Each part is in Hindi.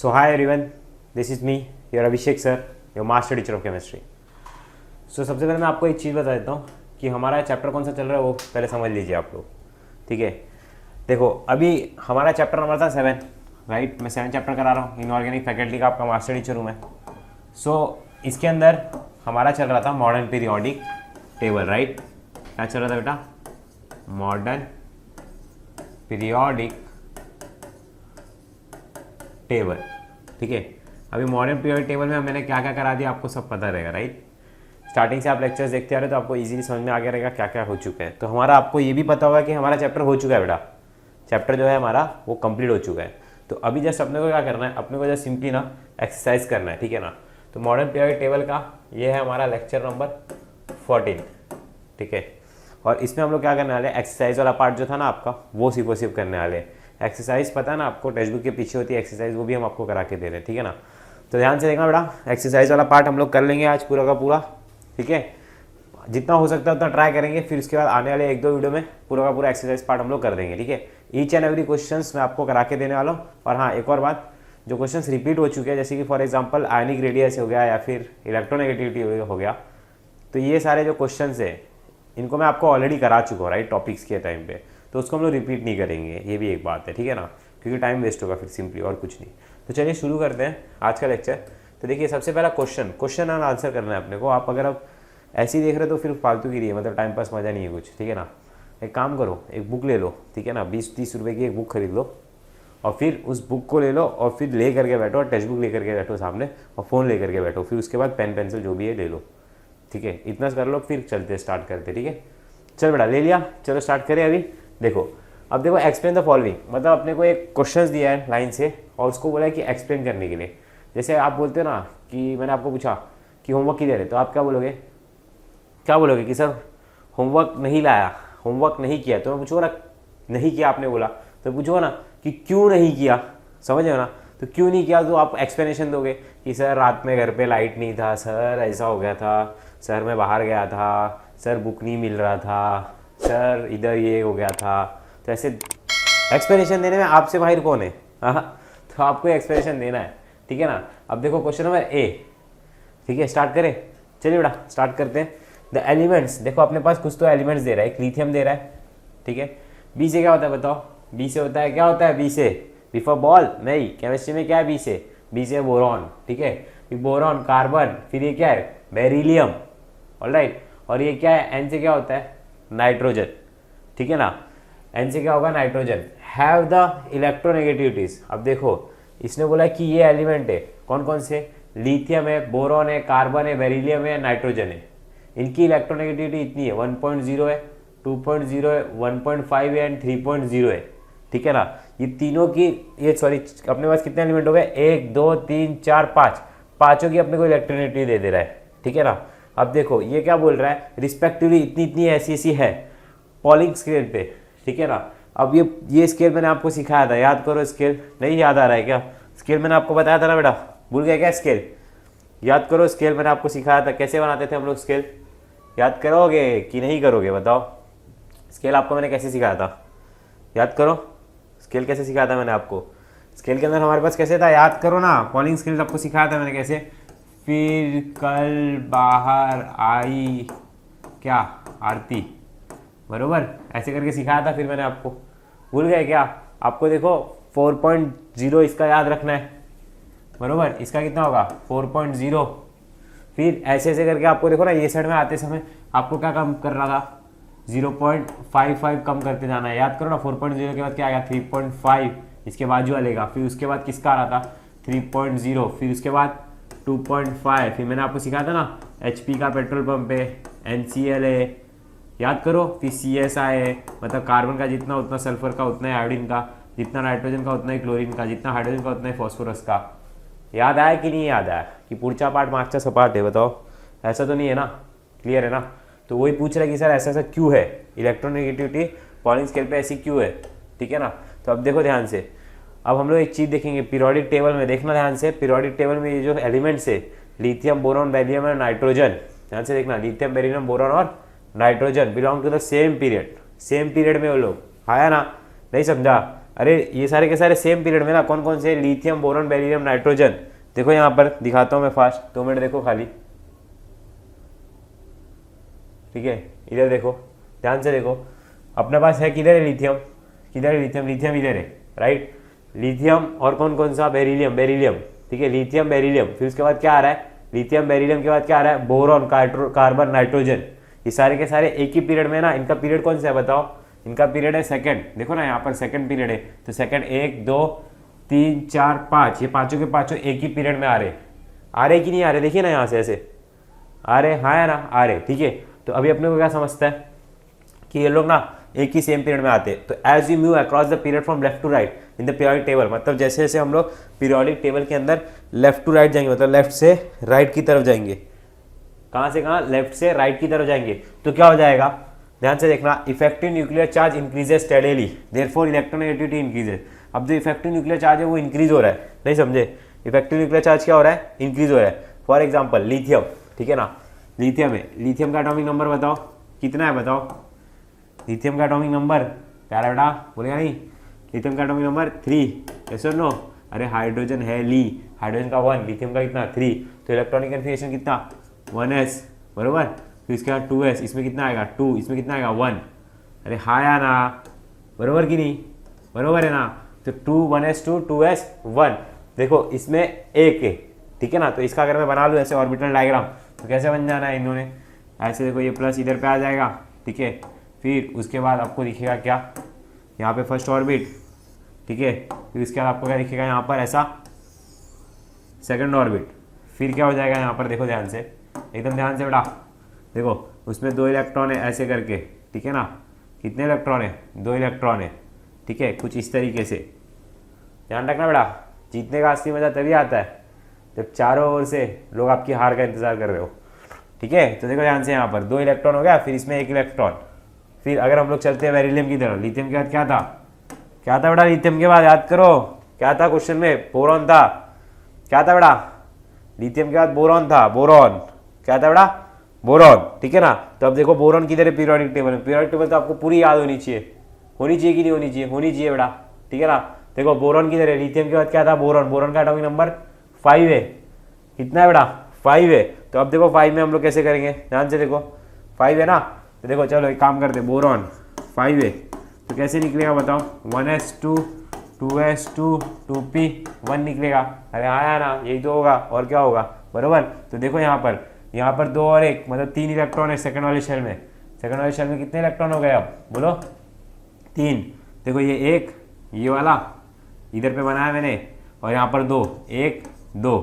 So hi everyone, this is me, your Abhishek sir, your master teacher of chemistry. So सबसे पहले मैं आपको एक चीज़ बता देता हूँ कि हमारा चैप्टर कौन सा चल रहा है वो पहले समझ लीजिए आप लोग, ठीक है। देखो अभी हमारा चैप्टर नंबर था 7, राइट। मैं 7 चैप्टर करा रहा हूँ, इनऑर्गेनिक फैकल्टी का आपका मास्टर टीचर हूँ मैं। सो इसके अंदर हमारा चल रहा था मॉडर्न पीरियोडिक टेबल, राइट। क्या चल रहा था बेटा? मॉडर्न पीरियोडिक टेबल, ठीक है। अभी मॉडर्न पीरियोडिक टेबल में मैंने क्या क्या करा दिया आपको सब पता रहेगा, राइट। स्टार्टिंग से आप लेक्चर्स देखते आ रहे हो तो आपको इजीली समझ में आ गया रहेगा क्या क्या हो चुका है। तो हमारा आपको ये भी पता होगा कि हमारा चैप्टर हो चुका है बेटा, चैप्टर जो है हमारा वो कंप्लीट हो चुका है। तो अभी जस्ट अपने को क्या करना है, अपने को जस्ट सिंपली ना एक्सरसाइज करना है, ठीक है ना। तो मॉडर्न पीरियोडिक टेबल का ये है हमारा लेक्चर नंबर 14, ठीक है। और इसमें हम लोग क्या करने वाले हैं, एक्सरसाइज वाला पार्ट जो था ना आपका वो सिर्फ करने वाले हैं। एक्सरसाइज पता है ना आपको, टेक्स्ट बुक के पीछे होती है एक्सरसाइज, वो भी हम आपको करा के दे रहे हैं, ठीक है ना। तो ध्यान से देखना बेटा, एक्सरसाइज वाला पार्ट हम लोग कर लेंगे आज पूरा का पूरा, ठीक है। जितना हो सकता है उतना ट्राई करेंगे, फिर उसके बाद आने वाले 1-2 वीडियो में पूरा का पूरा एक्सरसाइज पार्ट हम लोग कर देंगे, ठीक है। ईच एंड एवरी क्वेश्चंस मैं आपको करा के देने वाला हूँ। और हाँ, एक और बात, जो क्वेश्चंस रिपीट हो चुके हैं जैसे कि फॉर एग्जांपल आयनिक रेडियस हो गया या फिर इलेक्ट्रोनेगेटिविटी हो गया, तो ये सारे जो क्वेश्चंस है इनको मैं आपको ऑलरेडी करा चुका हूँ, राइट, टॉपिक्स के टाइम पे। तो उसको हम लोग रिपीट नहीं करेंगे, ये भी एक बात है, ठीक है ना, क्योंकि टाइम वेस्ट होगा फिर सिंपली, और कुछ नहीं। तो चलिए शुरू करते हैं आज का लेक्चर। तो देखिए सबसे पहला क्वेश्चन एंड आंसर करना है अपने को। आप अगर आप ऐसे ही देख रहे हो तो फिर फालतू की रही है, मतलब टाइम पास मज़ा नहीं है कुछ, ठीक है ना। एक काम करो, एक बुक ले लो, ठीक है ना, 20-30 रुपये की एक बुक खरीद लो और फिर उस बुक को ले लो और फिर ले करके बैठो, और टेक्स्ट बुक ले करके बैठो सामने और फ़ोन ले करके बैठो, फिर उसके बाद पेन पेंसिल जो भी है ले लो, ठीक है। इतना कर लो, फिर चलते स्टार्ट करते, ठीक है। चल बेटा ले लिया, चलो स्टार्ट करें। अभी देखो, अब देखो एक्सप्लेन द फॉलोइंग, मतलब अपने को एक क्वेश्चन दिया है लाइन से और उसको बोला है कि एक्सप्लेन करने के लिए। जैसे आप बोलते हो ना कि मैंने आपको पूछा कि होमवर्क किधर है, तो आप क्या बोलोगे कि सर होमवर्क नहीं लाया, होमवर्क नहीं किया। तो मैं पूछूंगा ना, नहीं किया आपने बोला, तो पूछूंगा ना कि क्यों नहीं किया, समझ रहे हो ना। तो क्यों नहीं किया तो आप एक्सप्लेनेशन दोगे कि सर रात में घर पे लाइट नहीं था, सर ऐसा हो गया था, सर मैं बाहर गया था, सर बुक नहीं मिल रहा था, सर इधर ये हो गया था। तो ऐसे एक्सप्लेनेशन देने में आपसे माहिर कौन है? हाँ, तो आपको एक्सप्लेनेशन देना है, ठीक है ना। अब देखो क्वेश्चन नंबर ए, ठीक है, स्टार्ट करें। चलिए बेटा स्टार्ट करते हैं। द एलिमेंट्स, देखो अपने पास कुछ तो एलिमेंट्स दे रहा है, एक लिथियम दे रहा है, ठीक है। बी से क्या होता है बताओ? बी से होता है, क्या होता है बी से? बिफोर बॉल नहीं, केमिस्ट्री में क्या है बी से? बी से बोरॉन, ठीक है। बोरॉन, कार्बन, फिर ये क्या है? Beryllium, alright. और ये क्या है? एन से क्या होता है? नाइट्रोजन, ठीक है ना। एन से क्या होगा? नाइट्रोजन। Have the electronegativities. अब देखो इसने बोला कि ये एलिमेंट है, कौन कौन से? लिथियम है, बोरॉन है, कार्बन है, बेरिलियम है, नाइट्रोजन है। इनकी इलेक्ट्रोनेगेटिविटी इतनी है, 1.0 है, 2.0 है, 1.5 है एंड 3.0 है, ठीक है ना। ये तीनों की, ये सॉरी अपने पास कितने एलिमेंट हो गए? 1 2 3 4 5, पांचों की अपने को इलेक्ट्रोनेगेटिविटी दे रहा है, ठीक है ना। अब देखो ये क्या बोल रहा है, रिस्पेक्टिवली इतनी इतनी ऐसी है पॉलिंग स्केल पे, ठीक है ना। अब ये स्केल मैंने आपको सिखाया था, याद करो। स्केल नहीं याद आ रहा है क्या? स्केल मैंने आपको बताया था ना बेटा, भूल गया क्या? स्केल याद करो, स्केल मैंने आपको सिखाया था, कैसे बनाते थे हम लोग स्केल, याद करोगे कि नहीं करोगे बताओ? स्केल आपको मैंने कैसे सिखाया था, याद करो। स्केल कैसे सिखाया था मैंने आपको? स्केल के अंदर हमारे पास कैसे था, याद करो ना। पॉलिंग स्केल आपको सिखाया था मैंने कैसे। फिर कल बाहर आई क्या? आरती, बरोबर, ऐसे करके सिखाया था फिर मैंने आपको, भूल गए क्या? आपको देखो 4.0 इसका याद रखना है, बरोबर। इसका कितना होगा? 4.0। फिर ऐसे ऐसे करके आपको देखो ना, ये साइड में आते समय आपको क्या कम कर रहा था? 0.55 कम करते जाना है, याद करो ना। 4.0 के बाद क्या आएगा? 3.5, इसके बाजू वालेगा। फिर उसके बाद किसका आ रहा था? 3.0, फिर उसके बाद 2.5। फिर मैंने आपको सिखाया था ना, HP का पेट्रोल पंप है, NCL है, याद करो। फिर CSI है, मतलब कार्बन का जितना उतना सल्फर का उतना है आयोडीन का, जितना नाइट्रोजन का उतना ही क्लोरीन का, जितना हाइड्रोजन का उतना ही फॉस्फोरस का। याद आया कि नहीं याद आया? कि पुढचा पार्ट मागचा सपाट है, बताओ। ऐसा तो नहीं है ना, क्लियर है ना। तो वही पूछ रहा है कि सर ऐसा ऐसा क्यों है, इलेक्ट्रोनेगेटिविटी पॉलिंग स्केल पे ऐसी क्यों है, ठीक है ना। तो अब देखो ध्यान से, अब हम लोग एक चीज़ देखेंगे पीरियोडिक टेबल में, देखना ध्यान से। पीरियोडिक टेबल में ये जो एलिमेंट्स है, लिथियम, बोरॉन, बेरिलियम और नाइट्रोजन, ध्यान से देखना। लिथियम, बेरिलियम, बोरॉन और nitrogen belong to the same period, same period में वो लोग, आया ना? नहीं समझा? अरे ये सारे के सारे सेम पीरियड में ना, कौन कौन से, लिथियम, बोरॉन, बेरिलियम, नाइट्रोजन। देखो यहाँ पर दिखाता हूँ मैं फास्ट, 2 मिनट देखो खाली, ठीक है। इधर देखो, ध्यान से देखो, अपने पास है किधर है लिथियम, किधर है लिथियम, लिथियम इधर है, राइट। लिथियम और कौन कौन सा, बेरिलियम, बेरिलियम, ठीक है, लिथियम बेरिलियम। फिर उसके बाद क्या आ रहा है, लिथियम बेरिलियम के बाद क्या आ रहा है, बोरॉन, कार्बन, नाइट्रोजन। ये सारे के सारे एक ही पीरियड में ना, इनका पीरियड कौन सा है बताओ, इनका पीरियड है सेकंड। देखो ना यहाँ पर सेकंड पीरियड है, तो सेकंड 1 2 3 4 5, ये पांचों के पांचों एक ही पीरियड में आ रहे कि नहीं आ रहे, देखिए ना यहाँ से ऐसे आ रहे, हाँ है ना, आ रहे, ठीक है। तो अभी अपने को क्या समझता है कि ये लोग ना एक ही सेम पीरियड में आते हैं। तो as you move across the period from left to right in the periodic table, मतलब जैसे जैसे हम लोग पीरियोडिक टेबल के अंदर लेफ्ट टू राइट जाएंगे, मतलब लेफ्ट से राइट की तरफ जाएंगे, कहाँ से कहाँ, लेफ्ट से राइट की तरफ जाएंगे, तो क्या हो जाएगा, ध्यान से देखना, effective nuclear charge increases steadily, therefore electronegativity increases. अब जो इफेक्टिव न्यूक्लियर चार्ज है वो इंक्रीज हो रहा है, नहीं समझे, इफेक्टिव न्यूक्लियर चार्ज क्या हो रहा है, इंक्रीज हो रहा है। फॉर एग्जाम्पल लिथियम, ठीक है ना, लिथियम है, लिथियम का एटॉमिक नंबर बताओ कितना है, बताओ लिथियम का एटॉमिक नंबर, प्यारा बेटा बोलेगा नहीं, लिथियम का एटॉमिक नंबर 3, यस और नो। अरे हाइड्रोजन है ली, हाइड्रोजन का 1, लिथियम का कितना 3, तो इलेक्ट्रॉनिक कन्फिगरेशन कितना 1s, बरोबर। फिर इसके बाद 2s, इसमें कितना आएगा 2, इसमें कितना आएगा 1। अरे हाँ या ना, बरोबर कि नहीं, बरोबर है ना। तो 2 1s 2 2s 1, देखो इसमें एक है, ठीक है ना। तो इसका अगर मैं बना लूँ ऐसे ऑर्बिटल डायग्राम, तो कैसे बन जाना है इन्होंने, ऐसे देखो, ये प्लस इधर पे आ जाएगा, ठीक है। फिर उसके बाद आपको दिखेगा क्या, यहाँ पे फर्स्ट ऑर्बिट, ठीक है। फिर उसके बाद आपको क्या दिखेगा यहाँ पर, ऐसा सेकंड ऑर्बिट। फिर क्या हो जाएगा यहाँ पर, देखो ध्यान से, एकदम ध्यान से बेटा, देखो उसमें 2 इलेक्ट्रॉन है ऐसे करके, ठीक है ना। कितने इलेक्ट्रॉन है, 2 इलेक्ट्रॉन है, ठीक है, कुछ इस तरीके से। ध्यान रखना बेटा, जीतने का असली मजा तभी आता है जब चारों ओर से लोग आपकी हार का इंतजार कर रहे हो, ठीक है। तो देखो ध्यान से, यहाँ पर 2 इलेक्ट्रॉन हो गया, फिर इसमें 1 इलेक्ट्रॉन। फिर अगर हम लोग चलते हैं बेरिलियम की तरफ, लिथियम के बाद क्या था, क्या था बेटा, लिथियम के बाद याद करो क्या था क्वेश्चन में, बोरॉन था, क्या था बेटा, लिथियम के बाद बोरॉन था, बोरॉन, क्या था बेटा, बोरॉन, ठीक है ना। तो अब देखो बोरॉन किधर है पीरियोडिक टेबल में, पीरियोडिक टेबल तो आपको पूरी याद होनी चाहिए कि नहीं होनी चाहिए, होनी चाहिए बेटा, ठीक है ना। देखो बोरॉन किधर है, लिथियम के बाद क्या था, बोरॉन, बोरॉन का एटॉमिक नंबर 5 है, कितना है बेटा 5 है। तो अब देखो 5 में हम लोग कैसे करेंगे, ध्यान से देखो 5 है ना। तो देखो चलो एक काम करते, बोरॉन 5 है, तो कैसे निकलेगा बताओ, 1s2 2s2 2p 1 निकलेगा। अरे हाँ ना, यही तो होगा, और क्या होगा, बरोबर। तो देखो यहाँ पर 2 और 1, मतलब 3 इलेक्ट्रॉन है सेकंड वाले शेल में। सेकंड वाले शेल में कितने इलेक्ट्रॉन हो गए, अब बोलो 3। देखो ये 1, ये वाला इधर पे बनाया मैंने, और यहाँ पर 2, 1 2,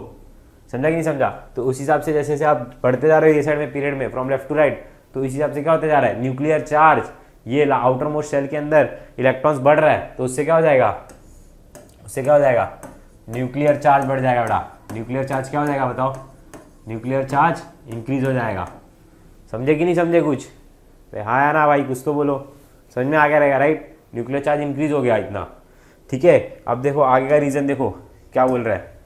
समझा कि नहीं समझा। तो उस हिसाब से जैसे जैसे आप बढ़ते जा रहे हो ये साइड में पीरियड में, फ्रॉम लेफ्ट टू राइट, तो इस हिसाब से क्या होते जा रहा है, न्यूक्लियर चार्ज, ये आउटर मोस्ट शेल के अंदर इलेक्ट्रॉन्स बढ़ रहा है, तो उससे क्या हो जाएगा, न्यूक्लियर चार्ज बढ़ जाएगा बेटा। न्यूक्लियर चार्ज क्या हो जाएगा बताओ, न्यूक्लियर चार्ज इंक्रीज हो जाएगा। समझे कि नहीं समझे कुछ, हाँ या ना भाई, कुछ तो बोलो, समझ में आ गया रहेगा, राइट। न्यूक्लियर चार्ज इंक्रीज हो गया इतना, ठीक है। अब देखो आगे का रीजन देखो क्या बोल रहा है,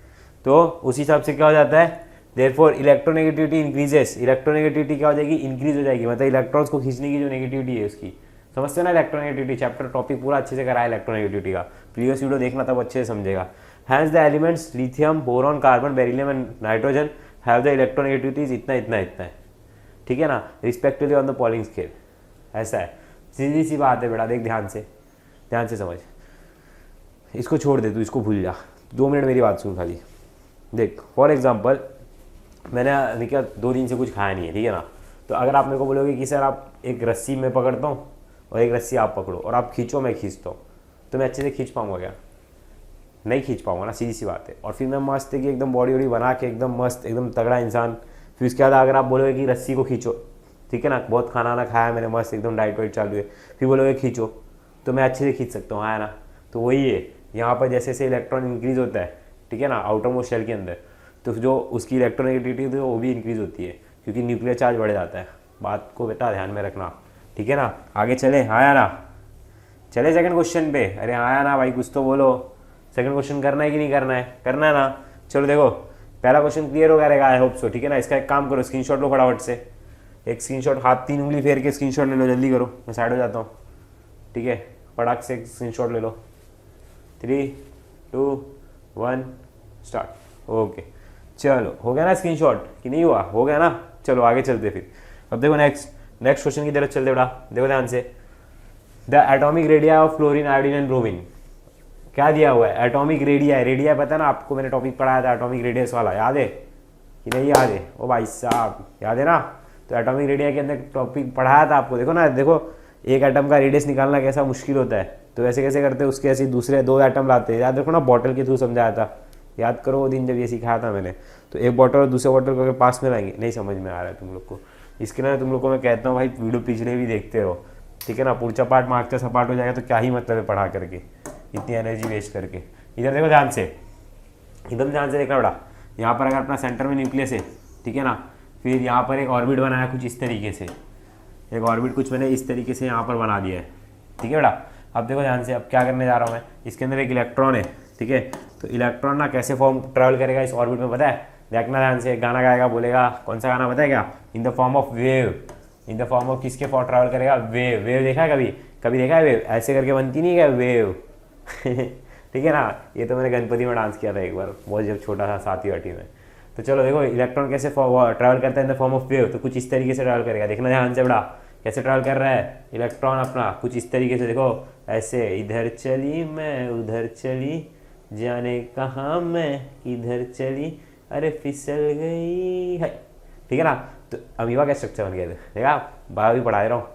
तो उस हिसाब से क्या हो जाता है, देयरफॉर इलेक्ट्रोनेगेटिविटी इंक्रीजेस, इलेक्ट्रोनेगेटिविटी क्या हो जाएगी, इंक्रीज हो जाएगी, मतलब इलेक्ट्रॉन्स को खींचने की जो नेगेटिविटी है उसकी, समझते हो ना। इलेक्ट्रोनेगेटिविटी चैप्टर टॉपिक पूरा अच्छे से कराया इलेक्ट्रोनेगेटिविटी का, प्रीवियस वीडियो देखना तब अच्छे से समझेगा। Hence the elements lithium, boron, carbon, beryllium and nitrogen have the electronegativities इतना इतना इतना है, ठीक है ना, respectively on the Pauling scale. ऐसा है, सीधी सी बात है बेटा, देख ध्यान से समझ, इसको छोड़ दे तू, इसको भूल जा, 2 मिनट मेरी बात सुन खाली। देख फॉर एग्जांपल, मैंने क्या 2 दिन से कुछ खाया नहीं है, ठीक है ना। तो अगर आप मेरे को बोलोगे कि सर आप एक रस्सी मैं पकड़ता हूँ और एक रस्सी आप पकड़ो और आप खींचो मैं खींचता हूँ, तो मैं अच्छे से खींच पाऊँगा क्या, नहीं खींच पाऊँगा ना, सीधी सी बात है। और फिर मैं मस्त है कि एकदम बॉडी वॉडी बना के एकदम मस्त एकदम तगड़ा इंसान, फिर उसके बाद अगर आप बोलोगे कि रस्सी को खींचो, ठीक है ना, बहुत खाना ना खाया मैंने, मस्त एकदम डाइट वाइट चालू है, फिर बोलोगे खींचो, तो मैं अच्छे से खींच सकता हूँ, हाँ ना। तो वही है, यहाँ पर जैसे जैसे इलेक्ट्रॉन इंक्रीज होता है, ठीक है ना, आउटर मोस्ट शेल के अंदर, तो जो उसकी इलेक्ट्रोनेगेटिविटी होती है वो भी इंक्रीज होती है, क्योंकि न्यूक्लियर चार्ज बढ़ जाता है। बात को बेटा ध्यान में रखना, ठीक है ना। आगे चले, हाँ या ना, चले सेकंड क्वेश्चन पे। अरे हाँ या ना भाई, कुछ तो बोलो, सेकंड क्वेश्चन करना है कि नहीं करना है, करना है ना। चलो देखो पहला क्वेश्चन क्लियर हो गया रहेगा, आई होप सो, ठीक है ना। इसका एक काम करो, स्क्रीनशॉट लो फटाफट से, एक स्क्रीनशॉट, हाथ 3 उंगली फेर के स्क्रीनशॉट ले लो, जल्दी करो, मैं साइड हो जाता हूँ, ठीक है। फटाक से स्क्रीनशॉट ले लो, 3 2 1 स्टार्ट। ओके चलो हो गया ना स्क्रीनशॉट कि नहीं हुआ? हो गया ना। चलो आगे चलते फिर। अब देखो नेक्स्ट क्वेश्चन की तरफ चलते बेटा, देखो ध्यान से। The atomic radio of fluorine, iodine and bromine. क्या दिया हुआ है? एटॉमिक रेडिया है। रेडिया पता है ना आपको, मैंने टॉपिक पढ़ाया था एटॉमिक रेडियस वाला, याद है कि नहीं याद है? ओ भाई साहब याद है ना? तो एटॉमिक रेडिया के अंदर टॉपिक पढ़ाया था आपको। देखो ना, देखो एक एटम का रेडियस निकालना कैसा मुश्किल होता है, तो वैसे कैसे करते हैं उसके, ऐसे दूसरे 2 एटम लाते हैं। याद रखो ना, बॉटल के थ्रू समझाया था, याद करो वो दिन जब ये सिखाया था मैंने। तो एक बॉटल और दूसरे बॉटल को पास में लाएंगे, नहीं समझ में आ रहा है तुम लोग को? इसके लिए तुम लोग को मैं कहता हूँ भाई वीडियो पिछले भी देखते रहो, ठीक है ना? पुढचा पार्ट मार्क्सचा सपाट हो जाएगा तो क्या ही मतलब है पढ़ा करके, इतनी एनर्जी वेस्ट करके। इधर देखो ध्यान से, एकदम ध्यान से देखना बड़ा। यहाँ पर अगर अपना सेंटर में न्यूक्लियस है, ठीक है ना, फिर यहाँ पर एक ऑर्बिट बनाया कुछ इस तरीके से, एक ऑर्बिट कुछ मैंने इस तरीके से यहाँ पर बना दिया है, ठीक है बेटा। अब देखो ध्यान से, अब क्या करने जा रहा हूँ मैं, इसके अंदर एक इलेक्ट्रॉन है, ठीक है। तो इलेक्ट्रॉन ना कैसे फॉर्म ट्रैवल करेगा इस ऑर्बिट में पता है? देखना ध्यान से, गाना गाएगा, बोलेगा, कौन सा गाना पता है क्या? In the form of wave. In the form of किसके फॉर्म ट्रैवल करेगा? वेव। वेव देखा है कभी? कभी देखा है वेव? ऐसे करके बनती नहीं क्या वेव? ठीक है ना, ये तो मैंने गणपति में डांस किया था एक बार, बहुत जब छोटा था 7वीं 8वीं में। तो चलो देखो इलेक्ट्रॉन कैसे ट्रैवल करता है in the form of wave, तो कुछ इस तरीके से ट्रैवल करेगा। देखना ध्यान से बड़ा, कैसे ट्रैवल कर रहा है इलेक्ट्रॉन अपना, कुछ इस तरीके से। देखो ऐसे, इधर चली मैं उधर चली, जाने कहाँ मैं किधर चली, अरे फिसल गई है, ठीक है ना। तो अमीबा का स्ट्रक्चर बन गया, देखा? बारहवीं पढ़ा रहा हूँ,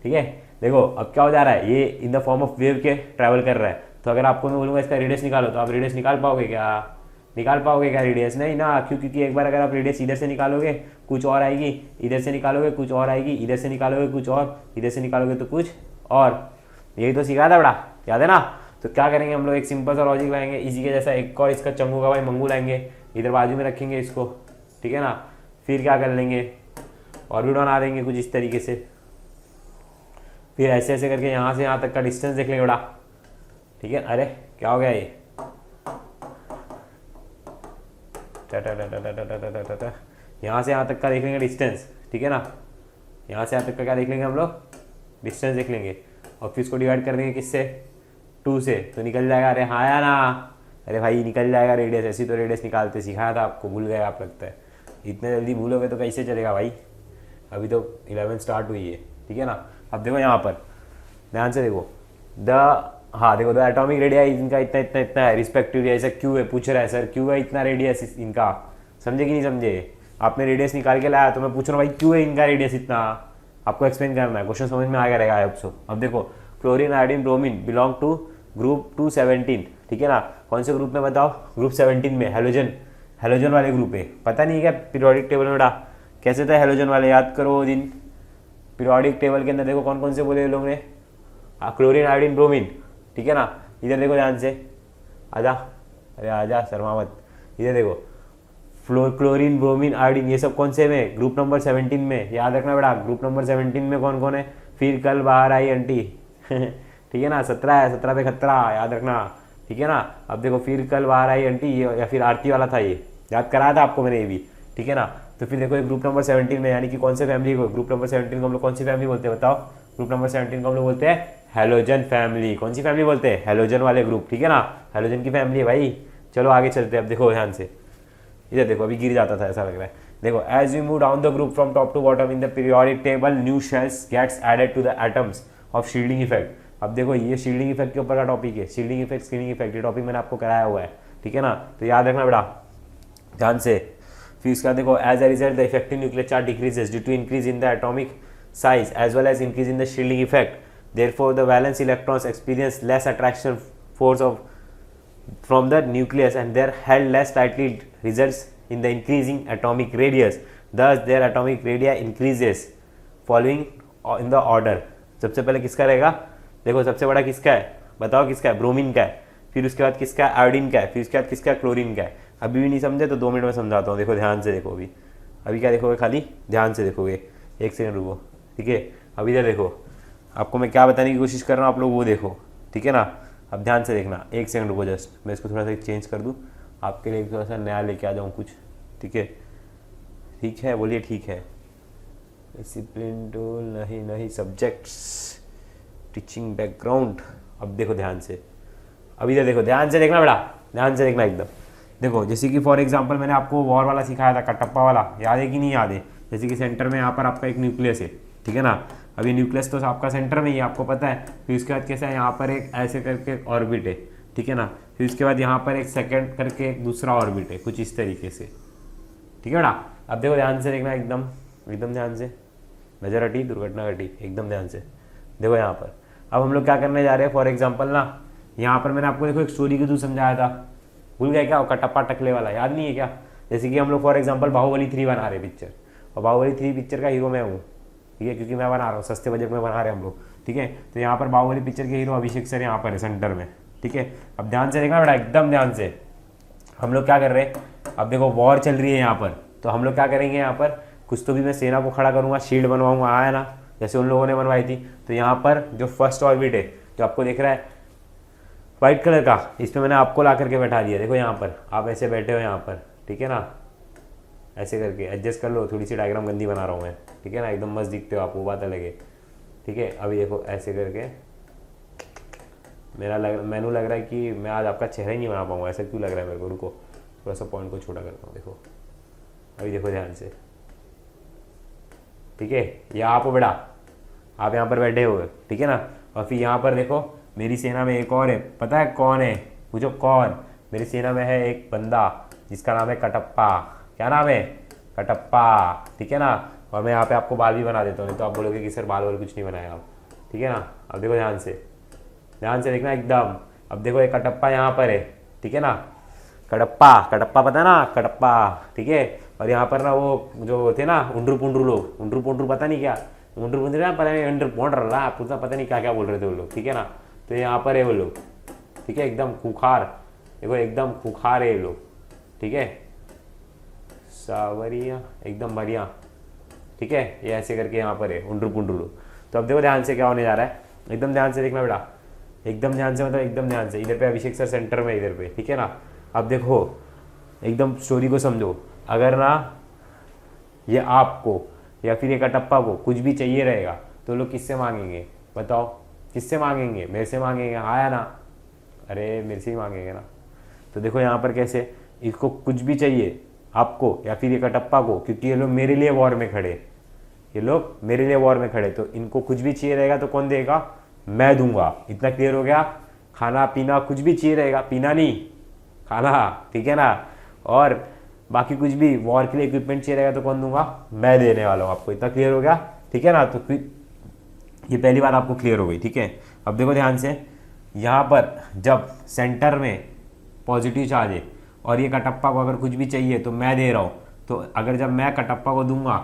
ठीक है। देखो अब क्या हो जा रहा है, ये in the form of wave के ट्रैवल कर रहा है। तो अगर आपको मैं बोलूँगा इसका रेडियस निकालो, तो आप रेडियस निकाल पाओगे क्या? निकाल पाओगे क्या रेडियस? नहीं ना, क्योंकि एक बार अगर आप रेडियस इधर से निकालोगे कुछ और आएगी, इधर से निकालोगे कुछ और आएगी, इधर से निकालोगे कुछ और, इधर से निकालोगे तो कुछ और। यही तो सिखाया था बड़ा, याद है ना? तो क्या करेंगे हम लोग, एक सिंपल सा लॉजिक लाएंगे इसी के जैसा, एक और इसका चंगू का भाई मंगू लाएंगे, इधर बाजू में रखेंगे इसको, ठीक है ना। फिर क्या कर लेंगे, ऑर्बिट बना देंगे कुछ इस तरीके से। फिर ऐसे ऐसे करके यहाँ से यहाँ तक का डिस्टेंस देख लेंगे बड़ा, ठीक है। अरे क्या हो गया ये, यहाँ से यहाँ तक का देख लेंगे डिस्टेंस, ठीक है ना। यहाँ से यहाँ तक का क्या देख लेंगे हम लोग, डिस्टेंस देख लेंगे, और फिर इसको डिवाइड कर देंगे किससे? 2 से, तो निकल जाएगा। अरे हाँ या ना? अरे भाई निकल जाएगा रेडियस। ऐसी तो रेडियस निकालते सिखाया था आपको, भूल गए आप लगता है। इतने जल्दी भूलोगे तो कैसे चलेगा भाई, अभी तो 11 स्टार्ट हुई है, ठीक है ना। अब देखो यहाँ पर ध्यान से देखो, हाँ देखो, द एटॉमिक रेडिया इनका इतना इतना इतना है रिस्पेक्टिवली। ऐसा क्यों है पूछ रहा है सर, क्यों है इतना रेडियस इनका, समझे कि नहीं समझे? आपने रेडियस निकाल के लाया तो मैं पूछ रहा हूँ भाई क्यों है इनका रेडियस इतना, आपको एक्सप्लेन करना है। क्वेश्चन समझ में आ गया रहेगा आई होप सो। अब देखो, chlorine, iodine, bromine belong to group 217, ठीक है ना। कौन से ग्रुप में बताओ? ग्रुप 17 में, हेलोजन वाले ग्रुप है। पता नहीं क्या पीरियोडिक टेबल में कैसे था हेलोजन वाले, याद करो वो दिन। पीरियोडिक टेबल के अंदर देखो कौन कौन से बोले लोग ने, क्लोरीन, आयोडीन, ब्रोमीन, ठीक है ना। इधर देखो ध्यान से, आजा, अरे आजा शर्मा मत। इधर देखो, क्लोरीन, ब्रोमीन, आयोडीन, ये सब कौन से में? ग्रुप नंबर 17 में। याद रखना बेटा, ग्रुप नंबर 17 में कौन कौन है? फिर कल बाहर आई आंटी, ठीक है ना। 17 है, 17 पे खतरा, याद रखना, ठीक है ना। अब देखो, फिर कल बाहर आई आंटी, या फिर आरती वाला था ये, याद कराया था आपको मैंने ये भी, ठीक है ना। तो फिर देखो ग्रुप नंबर 17 में, यानी कि कौन से फैमिली को, ग्रुप नंबर 17 को हम लोग कौन सी फैमिली बोलते हैं बताओ? ग्रुप नंबर 17 को हम लोग बोलते हैं हेलोजन फैमिली। कौन सी फैमिली बोलते हैं? हेलोजन वाले ग्रुप, ठीक है ना। हेलोजन की फैमिली है भाई। चलो आगे चलते हैं। अब देखो ध्यान से, इधर देखो, अभी गिर जाता था ऐसा लग रहा है। देखो, as we move down the group from top to bottom in the periodic table, new shells gets added to the atoms of shielding effect. अब देखो, ये शील्डिंग इफेक्ट के ऊपर का टॉपिक है, शील्डिंग इफेक्ट, स्क्रीनिंग इफेक्ट, ये टॉपिक मैंने आपको कराया हुआ है, ठीक है ना। तो याद रखना बेटा ध्यान से। फिर इसका देखो, as a result the effective nuclear charge decreases due to increase in the atomic size as well as increase in the shielding effect. Therefore, the valence electrons experience less attraction force from the nucleus and they are held less tightly, results in the increasing atomic radius. Thus, their atomic radii increases following in the order. सबसे पहले किसका रहेगा? देखो सबसे बड़ा किसका है बताओ, किसका है? ब्रोमीन का है। फिर उसके बाद किसका है? आयोडीन का है। फिर उसके बाद किसका है? क्लोरीन का है। अभी भी नहीं समझे तो 2 मिनट में समझाता हूँ। देखो ध्यान से देखो, अभी क्या देखोगे, खाली ध्यान से देखोगे, 1 सेकंड रुको, ठीक है। अभी इधर देखो, आपको मैं क्या बताने की कोशिश कर रहा हूँ, आप लोग वो देखो, ठीक है ना। अब ध्यान से देखना, 1 सेकंड रुको जस्ट, मैं इसको थोड़ा सा चेंज कर दूँ आपके लिए, थोड़ा सा नया लेके आ जाऊँ कुछ, ठीक है। ठीक है बोलिए, ठीक है। डिसिप्लिन टूल नहीं, सब्जेक्ट्स, टीचिंग बैकग्राउंड। अब देखो ध्यान से, अभी इधर देखो, ध्यान से देखना बेटा, ध्यान से देखना एकदम। देखो जैसे कि फॉर एग्जांपल मैंने आपको वॉर वाला सिखाया था, कटप्पा वाला, याद है कि नहीं याद है? जैसे कि सेंटर में यहाँ पर आपका एक न्यूक्लियस है, ठीक है ना। अभी न्यूक्लियस तो आपका सेंटर में ही है, आपको पता है। फिर उसके बाद कैसा है, यहाँ पर एक ऐसे करके ऑर्बिट है, ठीक है ना। फिर उसके बाद यहाँ पर एक सेकेंड करके एक दूसरा ऑर्बिट है, कुछ इस तरीके से, ठीक है बेटा। अब देखो ध्यान से देखना एकदम, एकदम ध्यान से। नजर हटी, दुर्घटना घटी, एकदम ध्यान से देखो यहाँ पर। अब हम लोग क्या करने जा रहे हैं, फॉर एग्जाम्पल ना, यहाँ पर मैंने आपको देखो एक स्टोरी के थ्रू समझाया था, भूल गए क्या? कटप्पा टकले वाला याद नहीं है क्या? जैसे कि हम लोग फॉर एग्जांपल बाहुबली 3 बना रहे पिक्चर, और बाहुबली 3 पिक्चर का हीरो मैं हूँ, ठीक है, क्योंकि मैं बना रहा हूँ, सस्ते बजट में बना रहे हैं हम लोग, ठीक है। तो यहाँ पर बाहुबली पिक्चर के हीरो अभिषेक सर यहाँ पर है सेंटर में, ठीक है। अब ध्यान से देखना बेटा, एकदम ध्यान से। हम लोग क्या कर रहे हैं, अब देखो वॉर चल रही है यहाँ पर, तो हम लोग क्या करेंगे यहाँ पर, कुछ तो भी मैं सेना को खड़ा करूँगा, शील्ड बनवाऊंगा, आया ना, जैसे उन लोगों ने बनवाई थी। तो यहाँ पर जो फर्स्ट ऑर्बिट है, जो आपको दिख रहा है व्हाइट कलर का, इस पर मैंने आपको ला करके बैठा दिया। देखो यहाँ पर आप ऐसे बैठे हो यहाँ पर, ठीक है ना, ऐसे करके एडजस्ट कर लो, थोड़ी सी डायग्राम गंदी बना रहा हूँ मैं, ठीक है ना, एकदम मस्त दिखते हो आप, वो बात अलग है, ठीक है। अभी देखो ऐसे करके मैनू लग रहा है कि मैं आज आपका चेहरा ही नहीं बना पाऊंगा, ऐसा क्यों लग रहा है मेरे को? रुको थोड़ा सा पॉइंट को छोटा करता हूँ, देखो अभी देखो ध्यान से, ठीक है। या आप हो बेटा, आप यहाँ पर बैठे हो, ठीक है ना। और फिर यहाँ पर देखो मेरी सेना में एक और है, पता है कौन है? पूछो कौन? मेरी सेना में है एक बंदा जिसका नाम है कटप्पा। क्या नाम है? कटप्पा, ठीक है ना। और मैं यहाँ पे आपको बाल भी बना देता हूँ, नहीं तो आप बोलोगे कि सर बाल वाल कुछ नहीं बनाया आप, ठीक है ना। अब देखो ध्यान से, ध्यान से देखना एकदम। अब देखो एक कटप्पा यहाँ पर है, ठीक है ना, कटप्पा, कटप्पा पता है ना, कटप्पा, ठीक है। और यहाँ पर ना वो जो थे ना उंड्रू पुंड्रू लोग, उंड्रू पुंड्रू पता नहीं क्या, उंड्रू पुंड्रू ना, पता नहीं उंड्रू पौंड रहा आपको, पता नहीं क्या क्या बोल रहे थे वो लोग, ठीक है ना। तो यहाँ पर है वो लोग, ठीक है, एकदम खूंखार, देखो एकदम खूंखार है ये लोग, ठीक है, सावरिया, एकदम बढ़िया, ठीक है। ये ऐसे करके यहाँ पर है उंड्रू पुंड्रू लोग। तो अब देखो ध्यान से क्या होने जा रहा है, एकदम ध्यान से देखना बेटा, एकदम ध्यान से, मतलब एकदम ध्यान से। इधर पे अभिषेक सर सेंटर में, इधर पे, ठीक है ना। अब देखो एकदम स्टोरी को समझो। अगर ना ये आपको या फिर ये कटप्पा को कुछ भी चाहिए रहेगा तो लोग किससे मांगेंगे बताओ? किससे मांगेंगे? मेरे से मांगेंगे, हाँ या ना? अरे मेरे से ही मांगेंगे ना। तो देखो यहाँ पर कैसे, इसको कुछ भी चाहिए आपको या फिर ये कटप्पा को, क्योंकि ये लोग मेरे लिए वॉर में खड़े, ये लोग मेरे लिए वॉर में खड़े, तो इनको कुछ भी चाहिए रहेगा तो कौन देगा? मैं दूंगा। इतना क्लियर हो गया? खाना पीना कुछ भी चाहिए रहेगा, पीना नहीं, खाना, ठीक है ना। और बाकी कुछ भी वॉर के लिए इक्विपमेंट चाहिए रहेगा तो कौन दूंगा? मैं देने वाला हूँ आपको। इतना क्लियर हो गया, ठीक है ना। तो ये पहली बात आपको क्लियर हो गई, ठीक है। अब देखो ध्यान से, यहाँ पर जब सेंटर में पॉजिटिव चार्ज है और ये कटप्पा को अगर कुछ भी चाहिए तो मैं दे रहा हूँ, तो अगर जब मैं कटप्पा को दूंगा,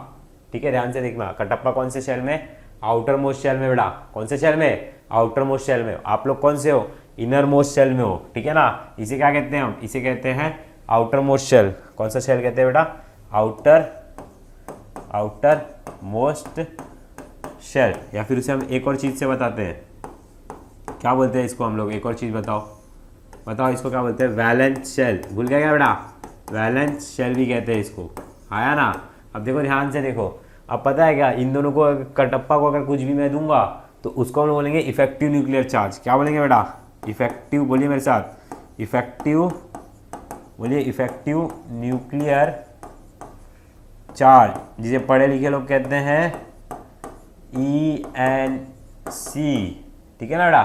ठीक है, ध्यान से देखना, कटप्पा कौन से शेल में? आउटर मोस्ट शेल में बेटा। कौन से शेल में? आउटर मोस्ट शेल में। आप लोग कौन से हो? इनर मोस्ट शेल में हो, ठीक है ना। इसे क्या कहते हैं हम? इसे कहते हैं आउटर मोस्ट शेल। कौन सा शेल कहते हैं बेटा? Outermost shell. या फिर उसे हम एक और चीज से बताते हैं, क्या बोलते हैं इसको हम लोग? एक और चीज बताओ, बताओ इसको क्या बोलते हैं? Valence shell. भूल गया क्या बेटा? वैलेंस शेल भी कहते हैं इसको, आया ना। अब देखो ध्यान से देखो, अब पता है क्या, इन दोनों को, कटप्पा को अगर कुछ भी मैं दूंगा तो उसको हम बोलेंगे इफेक्टिव न्यूक्लियर चार्ज। क्या बोलेंगे बेटा? इफेक्टिव, बोलिए मेरे साथ, इफेक्टिव, बोलिए इफेक्टिव न्यूक्लियर चार्ज, जिसे पढ़े लिखे लोग कहते हैं ENC, ठीक है ना बेटा।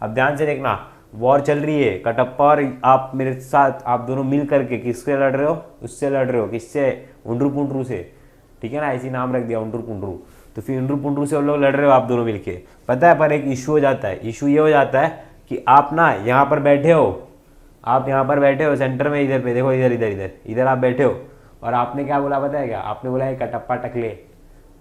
अब ध्यान से देखना, वॉर चल रही है, कटप्पा और आप मेरे साथ, आप दोनों मिल करके किससे लड़ रहे हो? उससे लड़ रहे हो, किससे? उंड्रू पुंड्रू से, ठीक है ना, ऐसी नाम रख दिया उंड्रू पुंड्रू। तो फिर उंड्रू पुंड्रू से लोग लड़ रहे हो आप दोनों मिलके, पता है। पर एक इशू हो जाता है, इशू ये हो जाता है कि आप ना यहाँ पर बैठे हो, आप यहाँ पर बैठे हो सेंटर में, इधर पे देखो, इधर इधर इधर इधर आप बैठे हो, और आपने क्या बोला पता है क्या? आपने बोला एक कटप्पा टकले।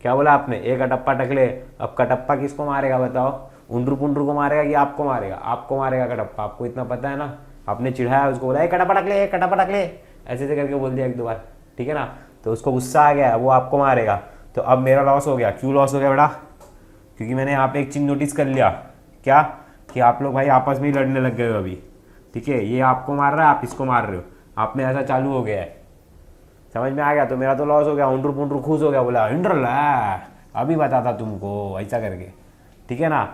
क्या बोला आपने? एक कटप्पा टकले। अब कटप्पा किसको मारेगा बताओ? उंड्रू पुंड्रू को मारेगा कि आपको मारेगा? आपको मारेगा कटप्पा, आपको इतना पता है ना। आपने चिढ़ाया उसको, बोला कटप्पा टकले, कटप्पा टकले, ऐसे ऐसे करके बोल दिया एक दो बार, ठीक है ना। तो उसको गुस्सा आ गया, वो आपको मारेगा। तो अब मेरा लॉस हो गया। क्यों लॉस हो गया बेटा? क्योंकि मैंने यहाँ पे एक चीज नोटिस कर लिया, क्या? कि आप लोग भाई आपस में ही लड़ने लग गए हो अभी, ठीक है। ये आपको मार रहा है, आप इसको मार रहे हो, आप में ऐसा चालू हो गया है, समझ में आ गया। तो मेरा तो लॉस हो गया, उंड्रू पुंड्रू खुश हो गया, बोला इंड्रल अभी बताता तुमको, ऐसा करके, ठीक है ना।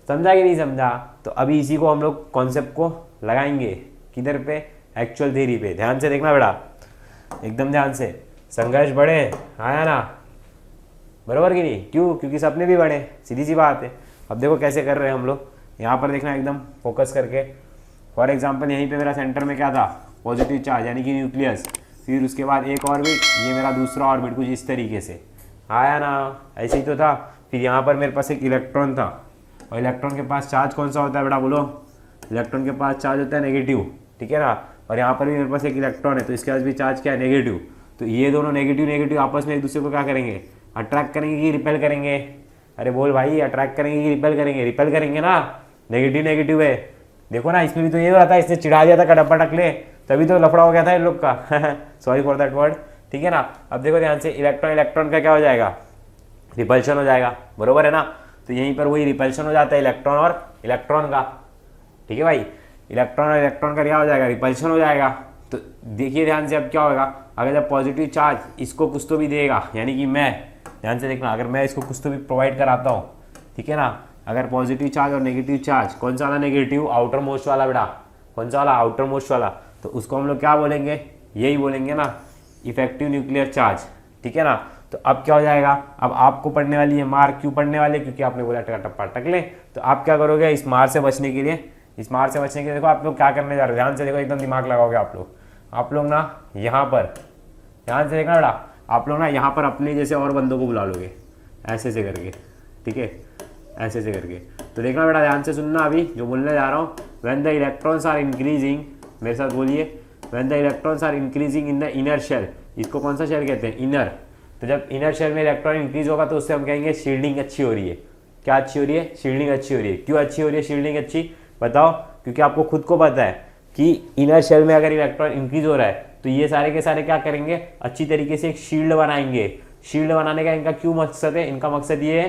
समझा कि नहीं समझा? तो अभी इसी को हम लोग कॉन्सेप्ट को लगाएंगे किधर पे, एक्चुअल थ्योरी पे। ध्यान से देखना बेटा, एकदम ध्यान से। संघर्ष बढ़े, आया ना, बराबर कि नहीं? क्यों? क्योंकि सपने भी बढ़े, सीधी सी बात है। अब देखो कैसे कर रहे हैं हम लोग, यहाँ पर देखना एकदम फोकस करके। फॉर एग्जाम्पल यहीं पे मेरा सेंटर में क्या था, पॉजिटिव चार्ज यानी कि न्यूक्लियस, फिर उसके बाद एक ऑर्बिट, ये मेरा दूसरा ऑर्बिट, कुछ इस तरीके से, आया ना, ऐसे ही तो था। फिर यहाँ पर मेरे पास एक इलेक्ट्रॉन था, और इलेक्ट्रॉन के पास चार्ज कौन सा होता है बेटा, बोलो? इलेक्ट्रॉन के पास चार्ज होता है नेगेटिव, ठीक है ना। और यहाँ पर भी मेरे पास एक इलेक्ट्रॉन है, तो इसके पास भी चार्ज क्या है, नेगेटिव। तो ये दोनों नेगेटिव नेगेटिव आपस में एक दूसरे को क्या करेंगे, अट्रैक्ट करेंगे कि रिपेल करेंगे? अरे बोल भाई, अट्रैक्ट करेंगे कि रिपेल करेंगे? रिपेल करेंगे ना, नेगेटिव नेगेटिव है। देखो ना, इसमें भी तो ये हो रहा था, इसने चिढ़ा दिया था कटप्पा टकले, तभी तो लफड़ा हो गया था इन लोग का। सॉरी फॉर दैट वर्ड, ठीक है ना। अब देखो ध्यान से, इलेक्ट्रॉन इलेक्ट्रॉन का क्या हो जाएगा, रिपल्शन हो जाएगा, बरोबर है ना। तो यहीं पर वही रिपल्शन हो जाता है इलेक्ट्रॉन और इलेक्ट्रॉन का, ठीक है भाई। इलेक्ट्रॉन और इलेक्ट्रॉन का क्या हो जाएगा, रिपल्शन हो जाएगा। तो देखिए ध्यान से, अब क्या होगा, अगर जब पॉजिटिव चार्ज इसको कुछ तो भी देगा, यानी कि मैं, ध्यान से देखना, अगर मैं इसको कुछ तो भी प्रोवाइड कराता हूँ, ठीक है ना। अगर पॉजिटिव चार्ज और नेगेटिव चार्ज, कौन सा वाला नेगेटिव, आउटर मोस्ट वाला बेटा, कौन सा वाला, आउटर मोस्ट वाला, तो उसको हम लोग क्या बोलेंगे, यही बोलेंगे ना, इफेक्टिव न्यूक्लियर चार्ज, ठीक है ना। तो अब क्या हो जाएगा, अब आपको पढ़ने वाली है मार, क्यों पढ़ने वाले, क्योंकि आपने बोला टप्पा टकले। तो आप क्या करोगे, इस मार से बचने के लिए, इस मार से बचने के लिए देखो आप लोग क्या करने जा रहे हो, ध्यान से देखो, एकदम दिमाग लगाओगे आप लोग ना यहाँ पर, ध्यान से देखना बेटा, आप लोग ना यहाँ पर अपने जैसे और बंदों को बुला लोगे, ऐसे से करके, ठीक है, ऐसे से करके। तो देखना बेटा, ध्यान से सुनना अभी जो बोलने जा रहा हूँ। When the electrons are increasing, मेरे साथ बोलिए, when the electrons are increasing in the inner shell, इसको कौन सा शेल कहते हैं, इनर। तो जब इनर शेल में इलेक्ट्रॉन इंक्रीज होगा तो उससे हम कहेंगे शील्डिंग अच्छी हो रही है। क्या अच्छी हो रही है, शील्डिंग अच्छी हो रही है। क्यों अच्छी हो रही है शील्डिंग अच्छी, बताओ? क्योंकि आपको खुद को पता है कि इनर शेल में अगर इलेक्ट्रॉन इंक्रीज हो रहा है तो ये सारे के सारे क्या करेंगे, अच्छी तरीके से एक शील्ड बनाएंगे। शील्ड बनाने का इनका क्यों मकसद है, इनका मकसद ये है